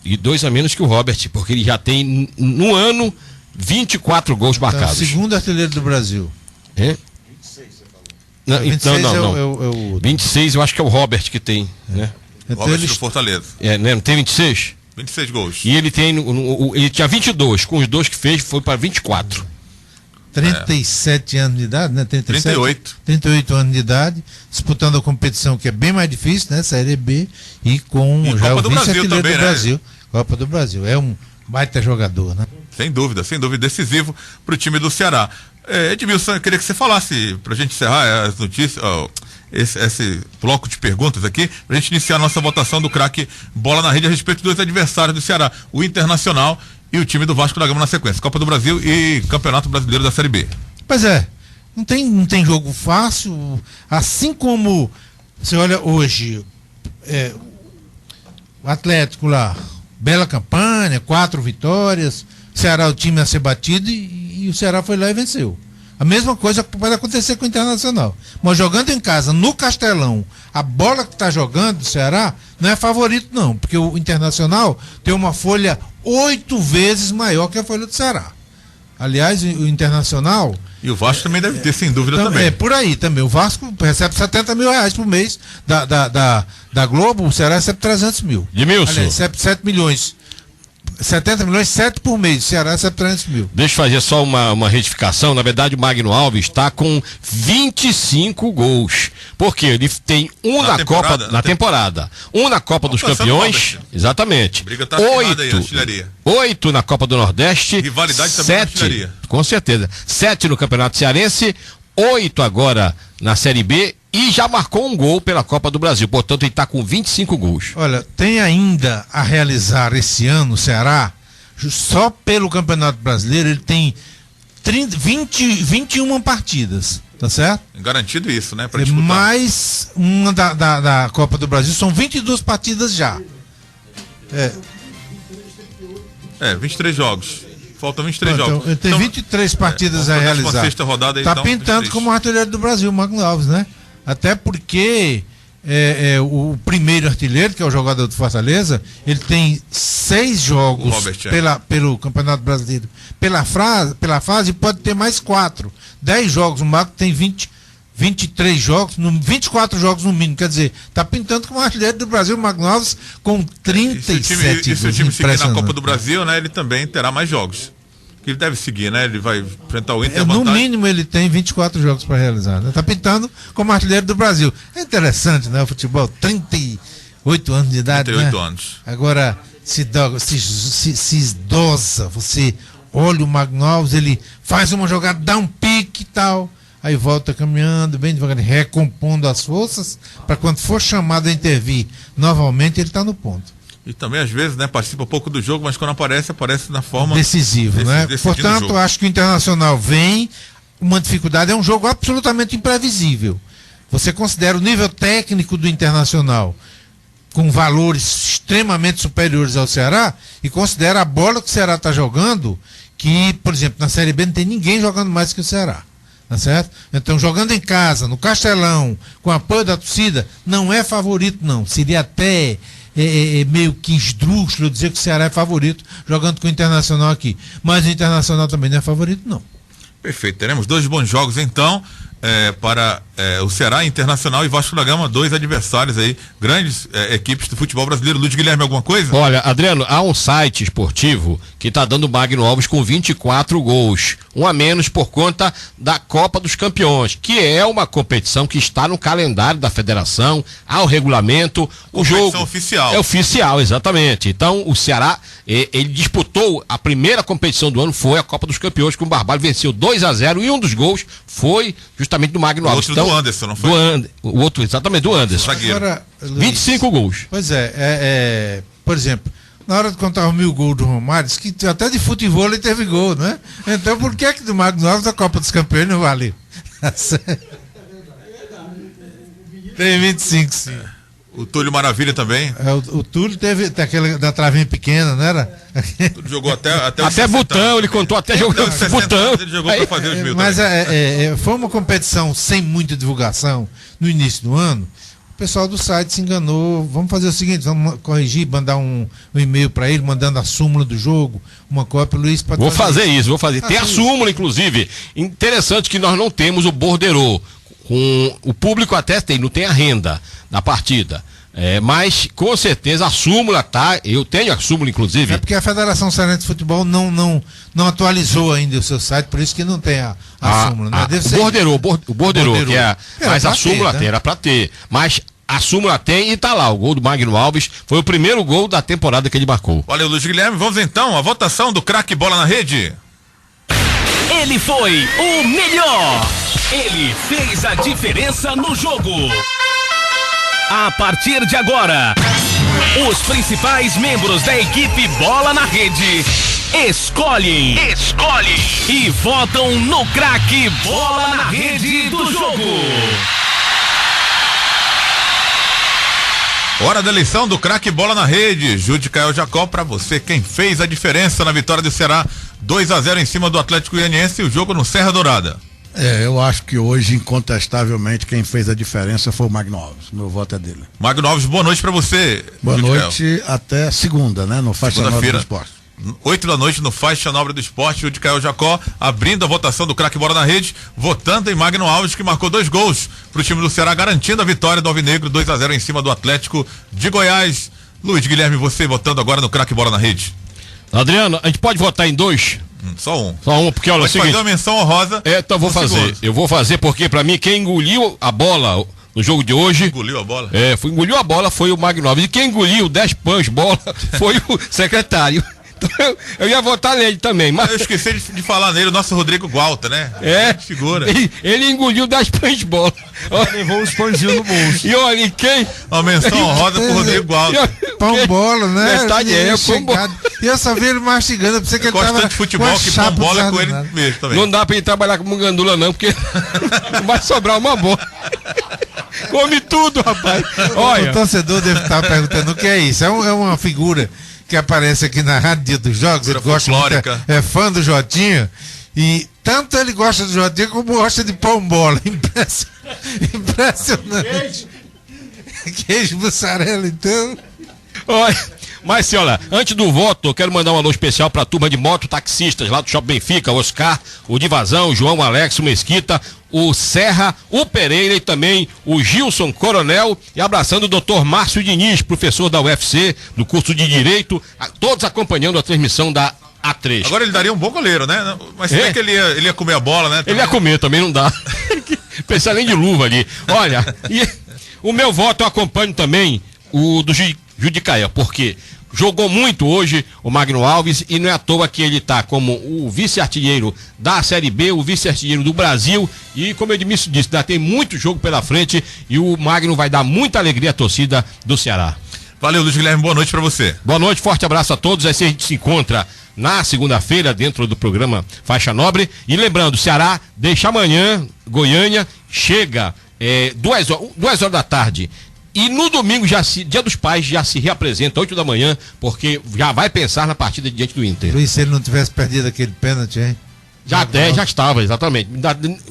[SPEAKER 2] e 2 a menos que o Robert, porque ele já tem no ano 24 gols marcados.
[SPEAKER 4] Então, segundo artilheiro do Brasil.
[SPEAKER 2] 26, você falou. Não. 26 eu acho que é o Robert que tem, né?
[SPEAKER 5] Então Robert do Fortaleza.
[SPEAKER 2] Não tem 26?
[SPEAKER 5] 26 gols.
[SPEAKER 2] E ele tem, ele tinha 22, com os 2 que fez foi para 24.
[SPEAKER 4] 37 anos de idade, né? 38 anos de idade, disputando a competição que é bem mais difícil, né? Série B, e com já
[SPEAKER 5] Copa
[SPEAKER 4] o
[SPEAKER 5] do Brasil também,
[SPEAKER 4] do Brasil. Copa do Brasil. É um baita jogador, né?
[SPEAKER 5] Sem dúvida, decisivo para o time do Ceará. Edmilson, eu queria que você falasse, para a gente encerrar as notícias, esse bloco de perguntas aqui, para a gente iniciar a nossa votação do craque Bola na Rede a respeito dos adversários do Ceará, o Internacional e o time do Vasco da Gama na sequência, Copa do Brasil e Campeonato Brasileiro da Série B.
[SPEAKER 4] Pois não tem jogo fácil, assim como você olha hoje, o Atlético lá, bela campanha, 4 vitórias, Ceará o time a ser batido e o Ceará foi lá e venceu. A mesma coisa pode acontecer com o Internacional. Mas jogando em casa, no Castelão, a bola que está jogando do Ceará não é favorito não, porque o Internacional tem uma folha 8 vezes maior que a folha do Ceará. Aliás, o Internacional...
[SPEAKER 5] E o Vasco também deve ter, sem dúvida, também.
[SPEAKER 4] Por aí também. O Vasco recebe R$70 mil por mês da Globo, o Ceará recebe 300 mil.
[SPEAKER 2] Edmilson.
[SPEAKER 4] Aliás, recebe 7 milhões. 70 milhões, 7 por mês. O Ceará recebe 300 mil.
[SPEAKER 2] Deixa eu fazer só uma retificação. Na verdade, o Magno Alves está com 25 gols. Porque ele tem na Copa, na temporada. Um na Copa dos Campeões. Exatamente.
[SPEAKER 5] Briga tá
[SPEAKER 2] 8 na Copa do Nordeste.
[SPEAKER 5] Rivalidade também na artilharia.
[SPEAKER 2] Com certeza. 7 no Campeonato Cearense. 8 agora na Série B. e já marcou um gol pela Copa do Brasil. Portanto, ele está com 25 gols.
[SPEAKER 4] Olha, tem ainda a realizar esse ano o Ceará, só pelo Campeonato Brasileiro, ele tem 21 partidas, tá certo?
[SPEAKER 5] Garantido isso, né? Pra disputar.
[SPEAKER 4] Mais uma da Copa do Brasil, são 22 partidas já.
[SPEAKER 5] 23 jogos. Faltam 23
[SPEAKER 4] Então,
[SPEAKER 5] jogos.
[SPEAKER 4] ele tem 23 partidas a realizar.
[SPEAKER 5] Sexta rodada,
[SPEAKER 4] tá
[SPEAKER 5] então,
[SPEAKER 4] pintando
[SPEAKER 5] 23.
[SPEAKER 4] como artilheiro do Brasil, o Magno Alves, né? Até porque o primeiro artilheiro, que é o jogador do Fortaleza, ele tem 6 jogos pelo Campeonato Brasileiro. Pela fase pode ter mais 4. 10 jogos, o Magno tem 23 jogos, 24 jogos no mínimo, quer dizer, tá pintando como artilheiro do Brasil, o Magno Alves, com 37
[SPEAKER 5] E se o time seguir na Copa do Brasil, né, ele também terá mais jogos. Que ele deve seguir, né? Ele vai enfrentar o Inter.
[SPEAKER 4] No mínimo ele tem 24 jogos para realizar, né? Tá pintando como artilheiro do Brasil. É interessante, né? O futebol, 38 anos de idade,
[SPEAKER 5] 38
[SPEAKER 4] né?
[SPEAKER 5] anos.
[SPEAKER 4] Agora, se idosa, você olha o Magno Alves, ele faz uma jogada, dá um pique e tal, aí volta caminhando bem devagar, recompondo as forças, para quando for chamado a intervir novamente, ele está no ponto.
[SPEAKER 5] E também, às vezes, né, participa pouco do jogo, mas quando aparece na forma...
[SPEAKER 4] Decisivo, né? Portanto, acho que o Internacional vem, uma dificuldade, é um jogo absolutamente imprevisível. Você considera o nível técnico do Internacional com valores extremamente superiores ao Ceará e considera a bola que o Ceará está jogando, que, por exemplo, na Série B não tem ninguém jogando mais que o Ceará. Tá certo? Então, jogando em casa, no Castelão, com apoio da torcida, não é favorito, não. Seria até... meio que esdrúxulo dizer que o Ceará é favorito jogando com o Internacional aqui, mas o Internacional também não é favorito, não.
[SPEAKER 5] Perfeito, teremos 2 bons jogos então para o Ceará, Internacional e Vasco da Gama, 2 adversários aí, grandes equipes do futebol brasileiro. Luiz Guilherme, alguma coisa?
[SPEAKER 2] Olha, Adriano, há um site esportivo que está dando Magno Alves com 24 gols, um a menos por conta da Copa dos Campeões, que é uma competição que está no calendário da federação, há o regulamento, o jogo
[SPEAKER 5] oficial.
[SPEAKER 2] É oficial, exatamente. Então o Ceará, ele disputou a primeira competição do ano, foi a Copa dos Campeões, com o Barbalho venceu 2-0 e um dos gols foi justamente do Magno Alves.
[SPEAKER 5] O outro do Anderson, não foi?
[SPEAKER 2] O outro, exatamente, do Anderson.
[SPEAKER 4] Agora, Luiz,
[SPEAKER 2] 25 gols.
[SPEAKER 4] Pois por exemplo, na hora de contar os 1000 gols do Romário, diz que até de futebol ele teve gol, né? Então por que do Magno Alves da Copa dos Campeões não vale? Tem 25, sim.
[SPEAKER 5] O Túlio Maravilha também.
[SPEAKER 4] O Túlio teve aquela da travinha pequena, não era?
[SPEAKER 5] Túlio jogou até
[SPEAKER 2] Butão, ele contou até jogando Butão.
[SPEAKER 5] Ele jogou para fazer os 1000
[SPEAKER 4] mas foi uma competição sem muita divulgação no início do ano. O pessoal do site se enganou. Vamos fazer o seguinte, vamos corrigir, mandar um e-mail para ele, mandando a súmula do jogo, uma cópia, Luiz, para
[SPEAKER 2] Vou fazer isso. Tem a súmula, inclusive. Interessante que nós não temos o borderô. Com o público até tem, não tem a renda da partida. Mas com certeza a súmula tá, eu tenho a súmula inclusive.
[SPEAKER 4] É porque a Federação Cearense de Futebol não atualizou ainda o seu site, por isso que não tem a súmula, né? Deve ser...
[SPEAKER 2] O borderô, que mas a súmula tem, era pra ter. Mas a súmula tem e tá lá, o gol do Magno Alves foi o primeiro gol da temporada que ele marcou.
[SPEAKER 5] Valeu, Luiz Guilherme. Vamos então à votação do craque Bola na Rede.
[SPEAKER 1] Ele foi o melhor. Ele fez a diferença no jogo. A partir de agora, os principais membros da equipe Bola na Rede escolhem e votam no craque Bola na Rede do jogo.
[SPEAKER 5] Hora da eleição do craque Bola na Rede. Júlio Caio Jacó, para você, quem fez a diferença na vitória do Ceará 2-0 em cima do Atlético Goianiense, o jogo no Serra Dourada.
[SPEAKER 7] Eu acho que hoje, incontestavelmente, quem fez a diferença foi o Magno Alves. Meu voto é dele.
[SPEAKER 5] Magno Alves, boa noite para você.
[SPEAKER 7] Boa noite, até segunda, né? No Faixa Nobre do Esporte.
[SPEAKER 5] 8 da noite no Faixa Nobre do Esporte, Júlio Caio Jacó abrindo a votação do craque Bola na Rede, votando em Magno Alves, que marcou 2 gols pro time do Ceará, garantindo a vitória do Alvinegro, 2-0 em cima do Atlético de Goiás. Luiz Guilherme, você votando agora no craque Bola na Rede.
[SPEAKER 2] Adriano, a gente pode votar em 2?
[SPEAKER 5] Só um.
[SPEAKER 2] Porque olha,
[SPEAKER 5] pode fazer uma menção honrosa.
[SPEAKER 2] Então vou fazer. Segundos. Eu vou fazer porque pra mim quem engoliu a bola no jogo de hoje.
[SPEAKER 5] Engoliu a bola?
[SPEAKER 2] Engoliu a bola foi o Magno Alves. E quem engoliu 10 pães bola foi o secretário. Então, eu ia votar nele também, mas...
[SPEAKER 5] Eu esqueci de falar nele, o nosso Rodrigo Gualta, né? Figura.
[SPEAKER 2] Ele engoliu 10 pães de bola.
[SPEAKER 8] Levou os pãezinhos no bolso.
[SPEAKER 2] E olha, quem...
[SPEAKER 5] Uma menção honrosa pro Rodrigo Gualta.
[SPEAKER 4] Pão bola, né?
[SPEAKER 2] Pão bola.
[SPEAKER 4] E eu só vi ele mastigando, pra você que ele tava
[SPEAKER 5] de futebol, que pão bola é com ele mesmo também.
[SPEAKER 2] Não dá pra ele trabalhar como gandula não, porque vai sobrar uma bola. Come tudo, rapaz. Olha.
[SPEAKER 4] O torcedor deve estar perguntando o que é isso. É uma figura que aparece aqui na Rádio Dia dos Jogos. Ele gosta muito, é fã do Jotinho. E tanto ele gosta do Jotinho como gosta de pão bola. Impressionante. Queijo mussarela, então.
[SPEAKER 2] Olha, mas olha, antes do voto, eu quero mandar um alô especial para a turma de mototaxistas lá do Shopping Benfica, o Oscar, o Divazão, o João, o Alex, o Mesquita, o Serra, o Pereira e também o Gilson Coronel, e abraçando o Dr. Márcio Diniz, professor da UFC, do curso de Direito, todos acompanhando a transmissão da A3.
[SPEAKER 5] Agora ele daria um bom goleiro, né? Mas será que ele ia comer a bola, né?
[SPEAKER 2] Ele ia comer, também não dá. Pensar nem de luva ali. Olha, e o meu voto eu acompanho também o do Judicaia, porque jogou muito hoje o Magno Alves e não é à toa que ele está como o vice-artilheiro da Série B, o vice-artilheiro do Brasil, e como eu disse, ainda tem muito jogo pela frente e o Magno vai dar muita alegria à torcida do Ceará.
[SPEAKER 5] Valeu, Luiz Guilherme, boa noite para você.
[SPEAKER 2] Boa noite, forte abraço a todos, aí a gente se encontra na segunda-feira dentro do programa Faixa Nobre, e lembrando, Ceará deixa amanhã, Goiânia, chega 2 horas da tarde. E no domingo, Dia dos Pais, já se reapresenta 8 da manhã, porque já vai pensar na partida diante do Inter.
[SPEAKER 4] Luiz, se ele não tivesse perdido aquele pênalti, hein?
[SPEAKER 2] Já estava, exatamente.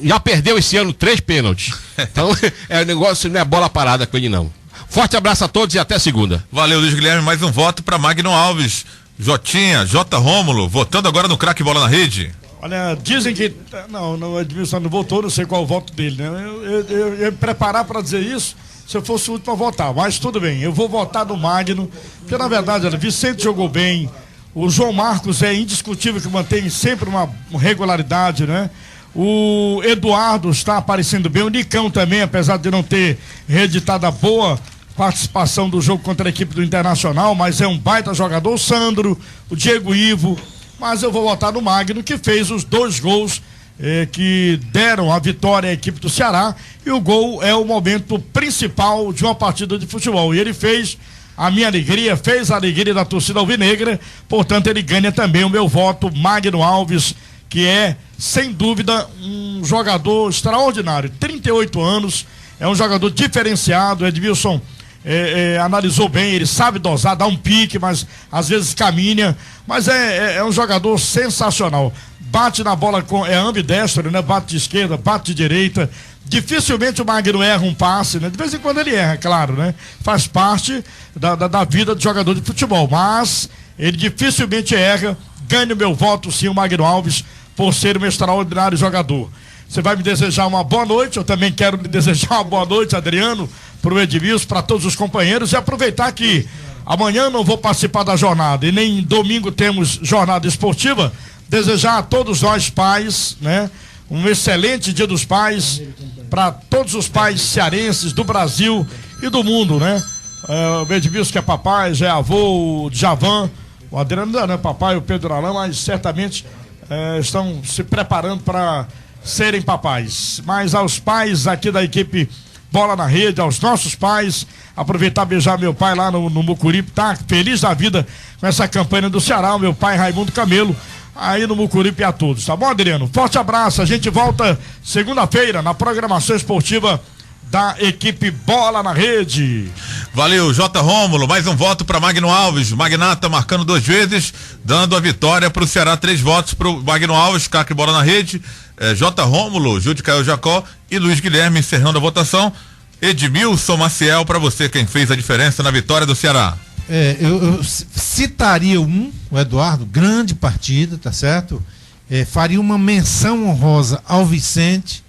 [SPEAKER 2] Já perdeu esse ano 3 pênaltis. Então, o negócio não é bola parada com ele, não. Forte abraço a todos e até segunda.
[SPEAKER 5] Valeu, Luiz Guilherme. Mais um voto para Magno Alves. Jotinha, J. Rômulo, votando agora no craque Bola na Rede.
[SPEAKER 8] Olha, dizem que... Não, o Edmilson não votou, não sei qual o voto dele, né? Eu ia me preparar para dizer isso se eu fosse o último a votar, mas tudo bem, eu vou votar no Magno, porque na verdade, olha, Vicente jogou bem, o João Marcos é indiscutível que mantém sempre uma regularidade, né? O Eduardo está aparecendo bem, o Nicão também, apesar de não ter reeditado a boa participação do jogo contra a equipe do Internacional, mas é um baita jogador, o Sandro, o Diego Ivo, mas eu vou votar no Magno, que fez os 2 gols que deram a vitória à equipe do Ceará, e o gol é o momento principal de uma partida de futebol, e ele fez a minha alegria, fez a alegria da torcida alvinegra, portanto ele ganha também o meu voto, Magno Alves, que é, sem dúvida, um jogador extraordinário, 38 anos, é um jogador diferenciado. Edmilson analisou bem, ele sabe dosar, dá um pique, mas às vezes caminha, mas é um jogador sensacional, bate na bola, é ambidestro, né? Bate de esquerda, bate de direita, dificilmente o Magno erra um passe, né? De vez em quando ele erra, claro, né? Faz parte da vida de jogador de futebol, mas ele dificilmente erra. Ganha o meu voto sim, o Magno Alves, por ser um extraordinário jogador. Você vai me desejar uma boa noite, eu também quero lhe desejar uma boa noite, Adriano, pro Edmilson, para todos os companheiros, e aproveitar que amanhã não vou participar da jornada e nem domingo temos jornada esportiva, desejar a todos nós pais, né, um excelente Dia dos Pais para todos os pais cearenses do Brasil e do mundo, né? O Edmilson que é papai, já é avô, o Djavan, o Adriano não é papai, o Pedro Alain, mas certamente estão se preparando para serem papais. Mas aos pais aqui da equipe Bola na Rede, aos nossos pais, aproveitar e beijar meu pai lá no Mucuripe, tá feliz da vida com essa campanha do Ceará, o meu pai Raimundo Camelo, aí no Mucuripe, a todos, tá bom, Adriano? Forte abraço, a gente volta segunda-feira na programação esportiva da equipe Bola na Rede.
[SPEAKER 5] Valeu, J. Rômulo, mais um voto para Magno Alves, Magnata marcando 2 vezes, dando a vitória para o Ceará, 3 votos para o Magno Alves, craque Bola na Rede, J. Rômulo, Júlio Caio Jacó e Luiz Guilherme encerrando a votação. Edmilson Maciel, para você, quem fez a diferença na vitória do Ceará.
[SPEAKER 4] Eu citaria o Eduardo, grande partida, tá certo? Faria uma menção honrosa ao Vicente,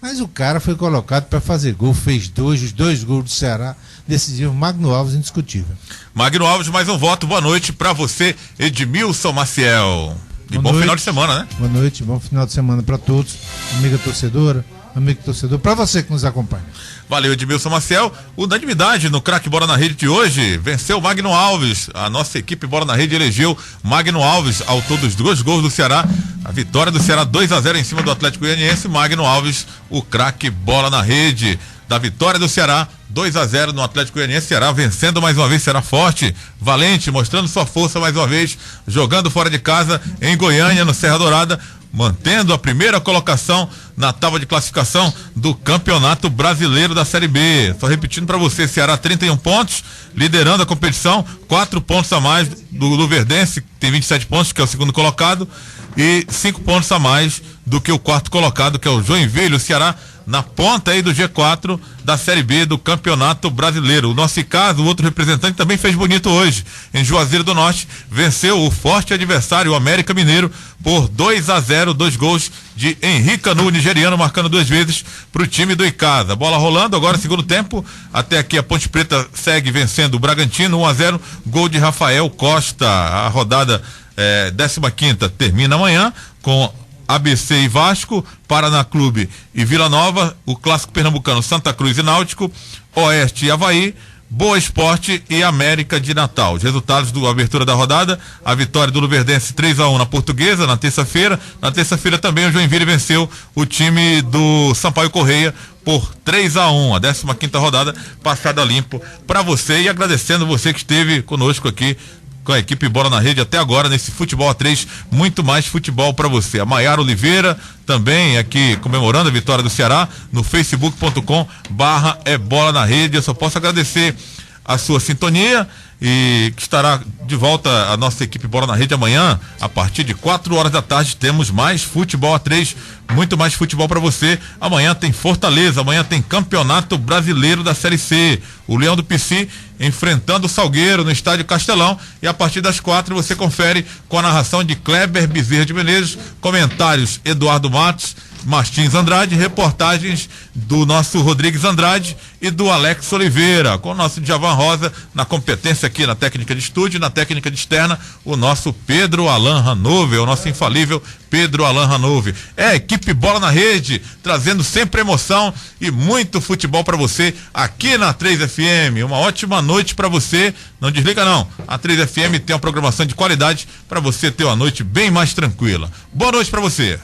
[SPEAKER 4] mas o cara foi colocado para fazer gol, fez os 2 gols do Ceará, decisivo. Magno Alves, indiscutível.
[SPEAKER 5] Magno Alves, mais um voto, boa noite para você, Edmilson Maciel. E bom final de semana, né?
[SPEAKER 4] Boa noite, bom final de semana para todos, amiga torcedora, amigo torcedor, para você que nos acompanha.
[SPEAKER 5] Valeu, Edmilson Maciel. Unanimidade no craque Bola na Rede de hoje. Venceu o Magno Alves. A nossa equipe Bola na Rede elegeu Magno Alves, autor dos 2 gols do Ceará. A vitória do Ceará 2-0 em cima do Atlético Goianiense. Magno Alves, o craque Bola na Rede. Da vitória do Ceará, 2-0 no Atlético Goianiense. Ceará vencendo mais uma vez, Ceará forte, valente, mostrando sua força mais uma vez, jogando fora de casa em Goiânia, no Serra Dourada, mantendo a primeira colocação na tábua de classificação do Campeonato Brasileiro da Série B. Só repetindo para você, Ceará 31 pontos, liderando a competição, 4 pontos a mais do Luverdense, que tem 27 pontos, que é o segundo colocado, e 5 pontos a mais do que o quarto colocado, que é o Joinville. O Ceará na ponta aí do G4 da Série B do Campeonato Brasileiro. O nosso caso, o outro representante, também fez bonito hoje. Em Juazeiro do Norte, venceu o forte adversário, o América Mineiro, por 2-0, 2 gols de Henrique Canu, nigeriano, marcando 2 vezes para o time do Icasa. Bola rolando, agora segundo tempo. Até aqui a Ponte Preta segue vencendo o Bragantino, 1-0, gol de Rafael Costa. A rodada 15ª termina amanhã com ABC e Vasco, Paraná Clube e Vila Nova, o clássico pernambucano Santa Cruz e Náutico, Oeste e Avaí, Boa Esporte e América de Natal. Os resultados da abertura da rodada: a vitória do Luverdense 3-1 na Portuguesa na terça-feira. Na terça-feira também o Joinville venceu o time do Sampaio Correia por 3-1, a 15ª rodada passada limpo para você, e agradecendo você que esteve conosco aqui com a equipe Bola na Rede até agora nesse Futebol A3, muito mais futebol para você. A Maiara Oliveira também aqui comemorando a vitória do Ceará no facebook.com/Bola na Rede. Eu só posso agradecer a sua sintonia, e que estará de volta a nossa equipe Bola na Rede amanhã, a partir de 4 horas da tarde. Temos mais Futebol A3, muito mais futebol para você. Amanhã tem Fortaleza, amanhã tem Campeonato Brasileiro da Série C. O Leão do Pici enfrentando o Salgueiro no Estádio Castelão, e a partir das 4 você confere com a narração de Kleber Bezerra de Menezes, comentários Eduardo Matos, Martins Andrade, reportagens do nosso Rodrigues Andrade e do Alex Oliveira, com o nosso Djavan Rosa na competência aqui na técnica de estúdio, na técnica de externa, o nosso Pedro Alan Hanove, o nosso infalível Pedro Alan Hanove. É a equipe Bola na Rede, trazendo sempre emoção e muito futebol para você aqui na 3FM. Uma ótima noite para você. Não desliga não. A 3FM tem uma programação de qualidade para você ter uma noite bem mais tranquila. Boa noite para você.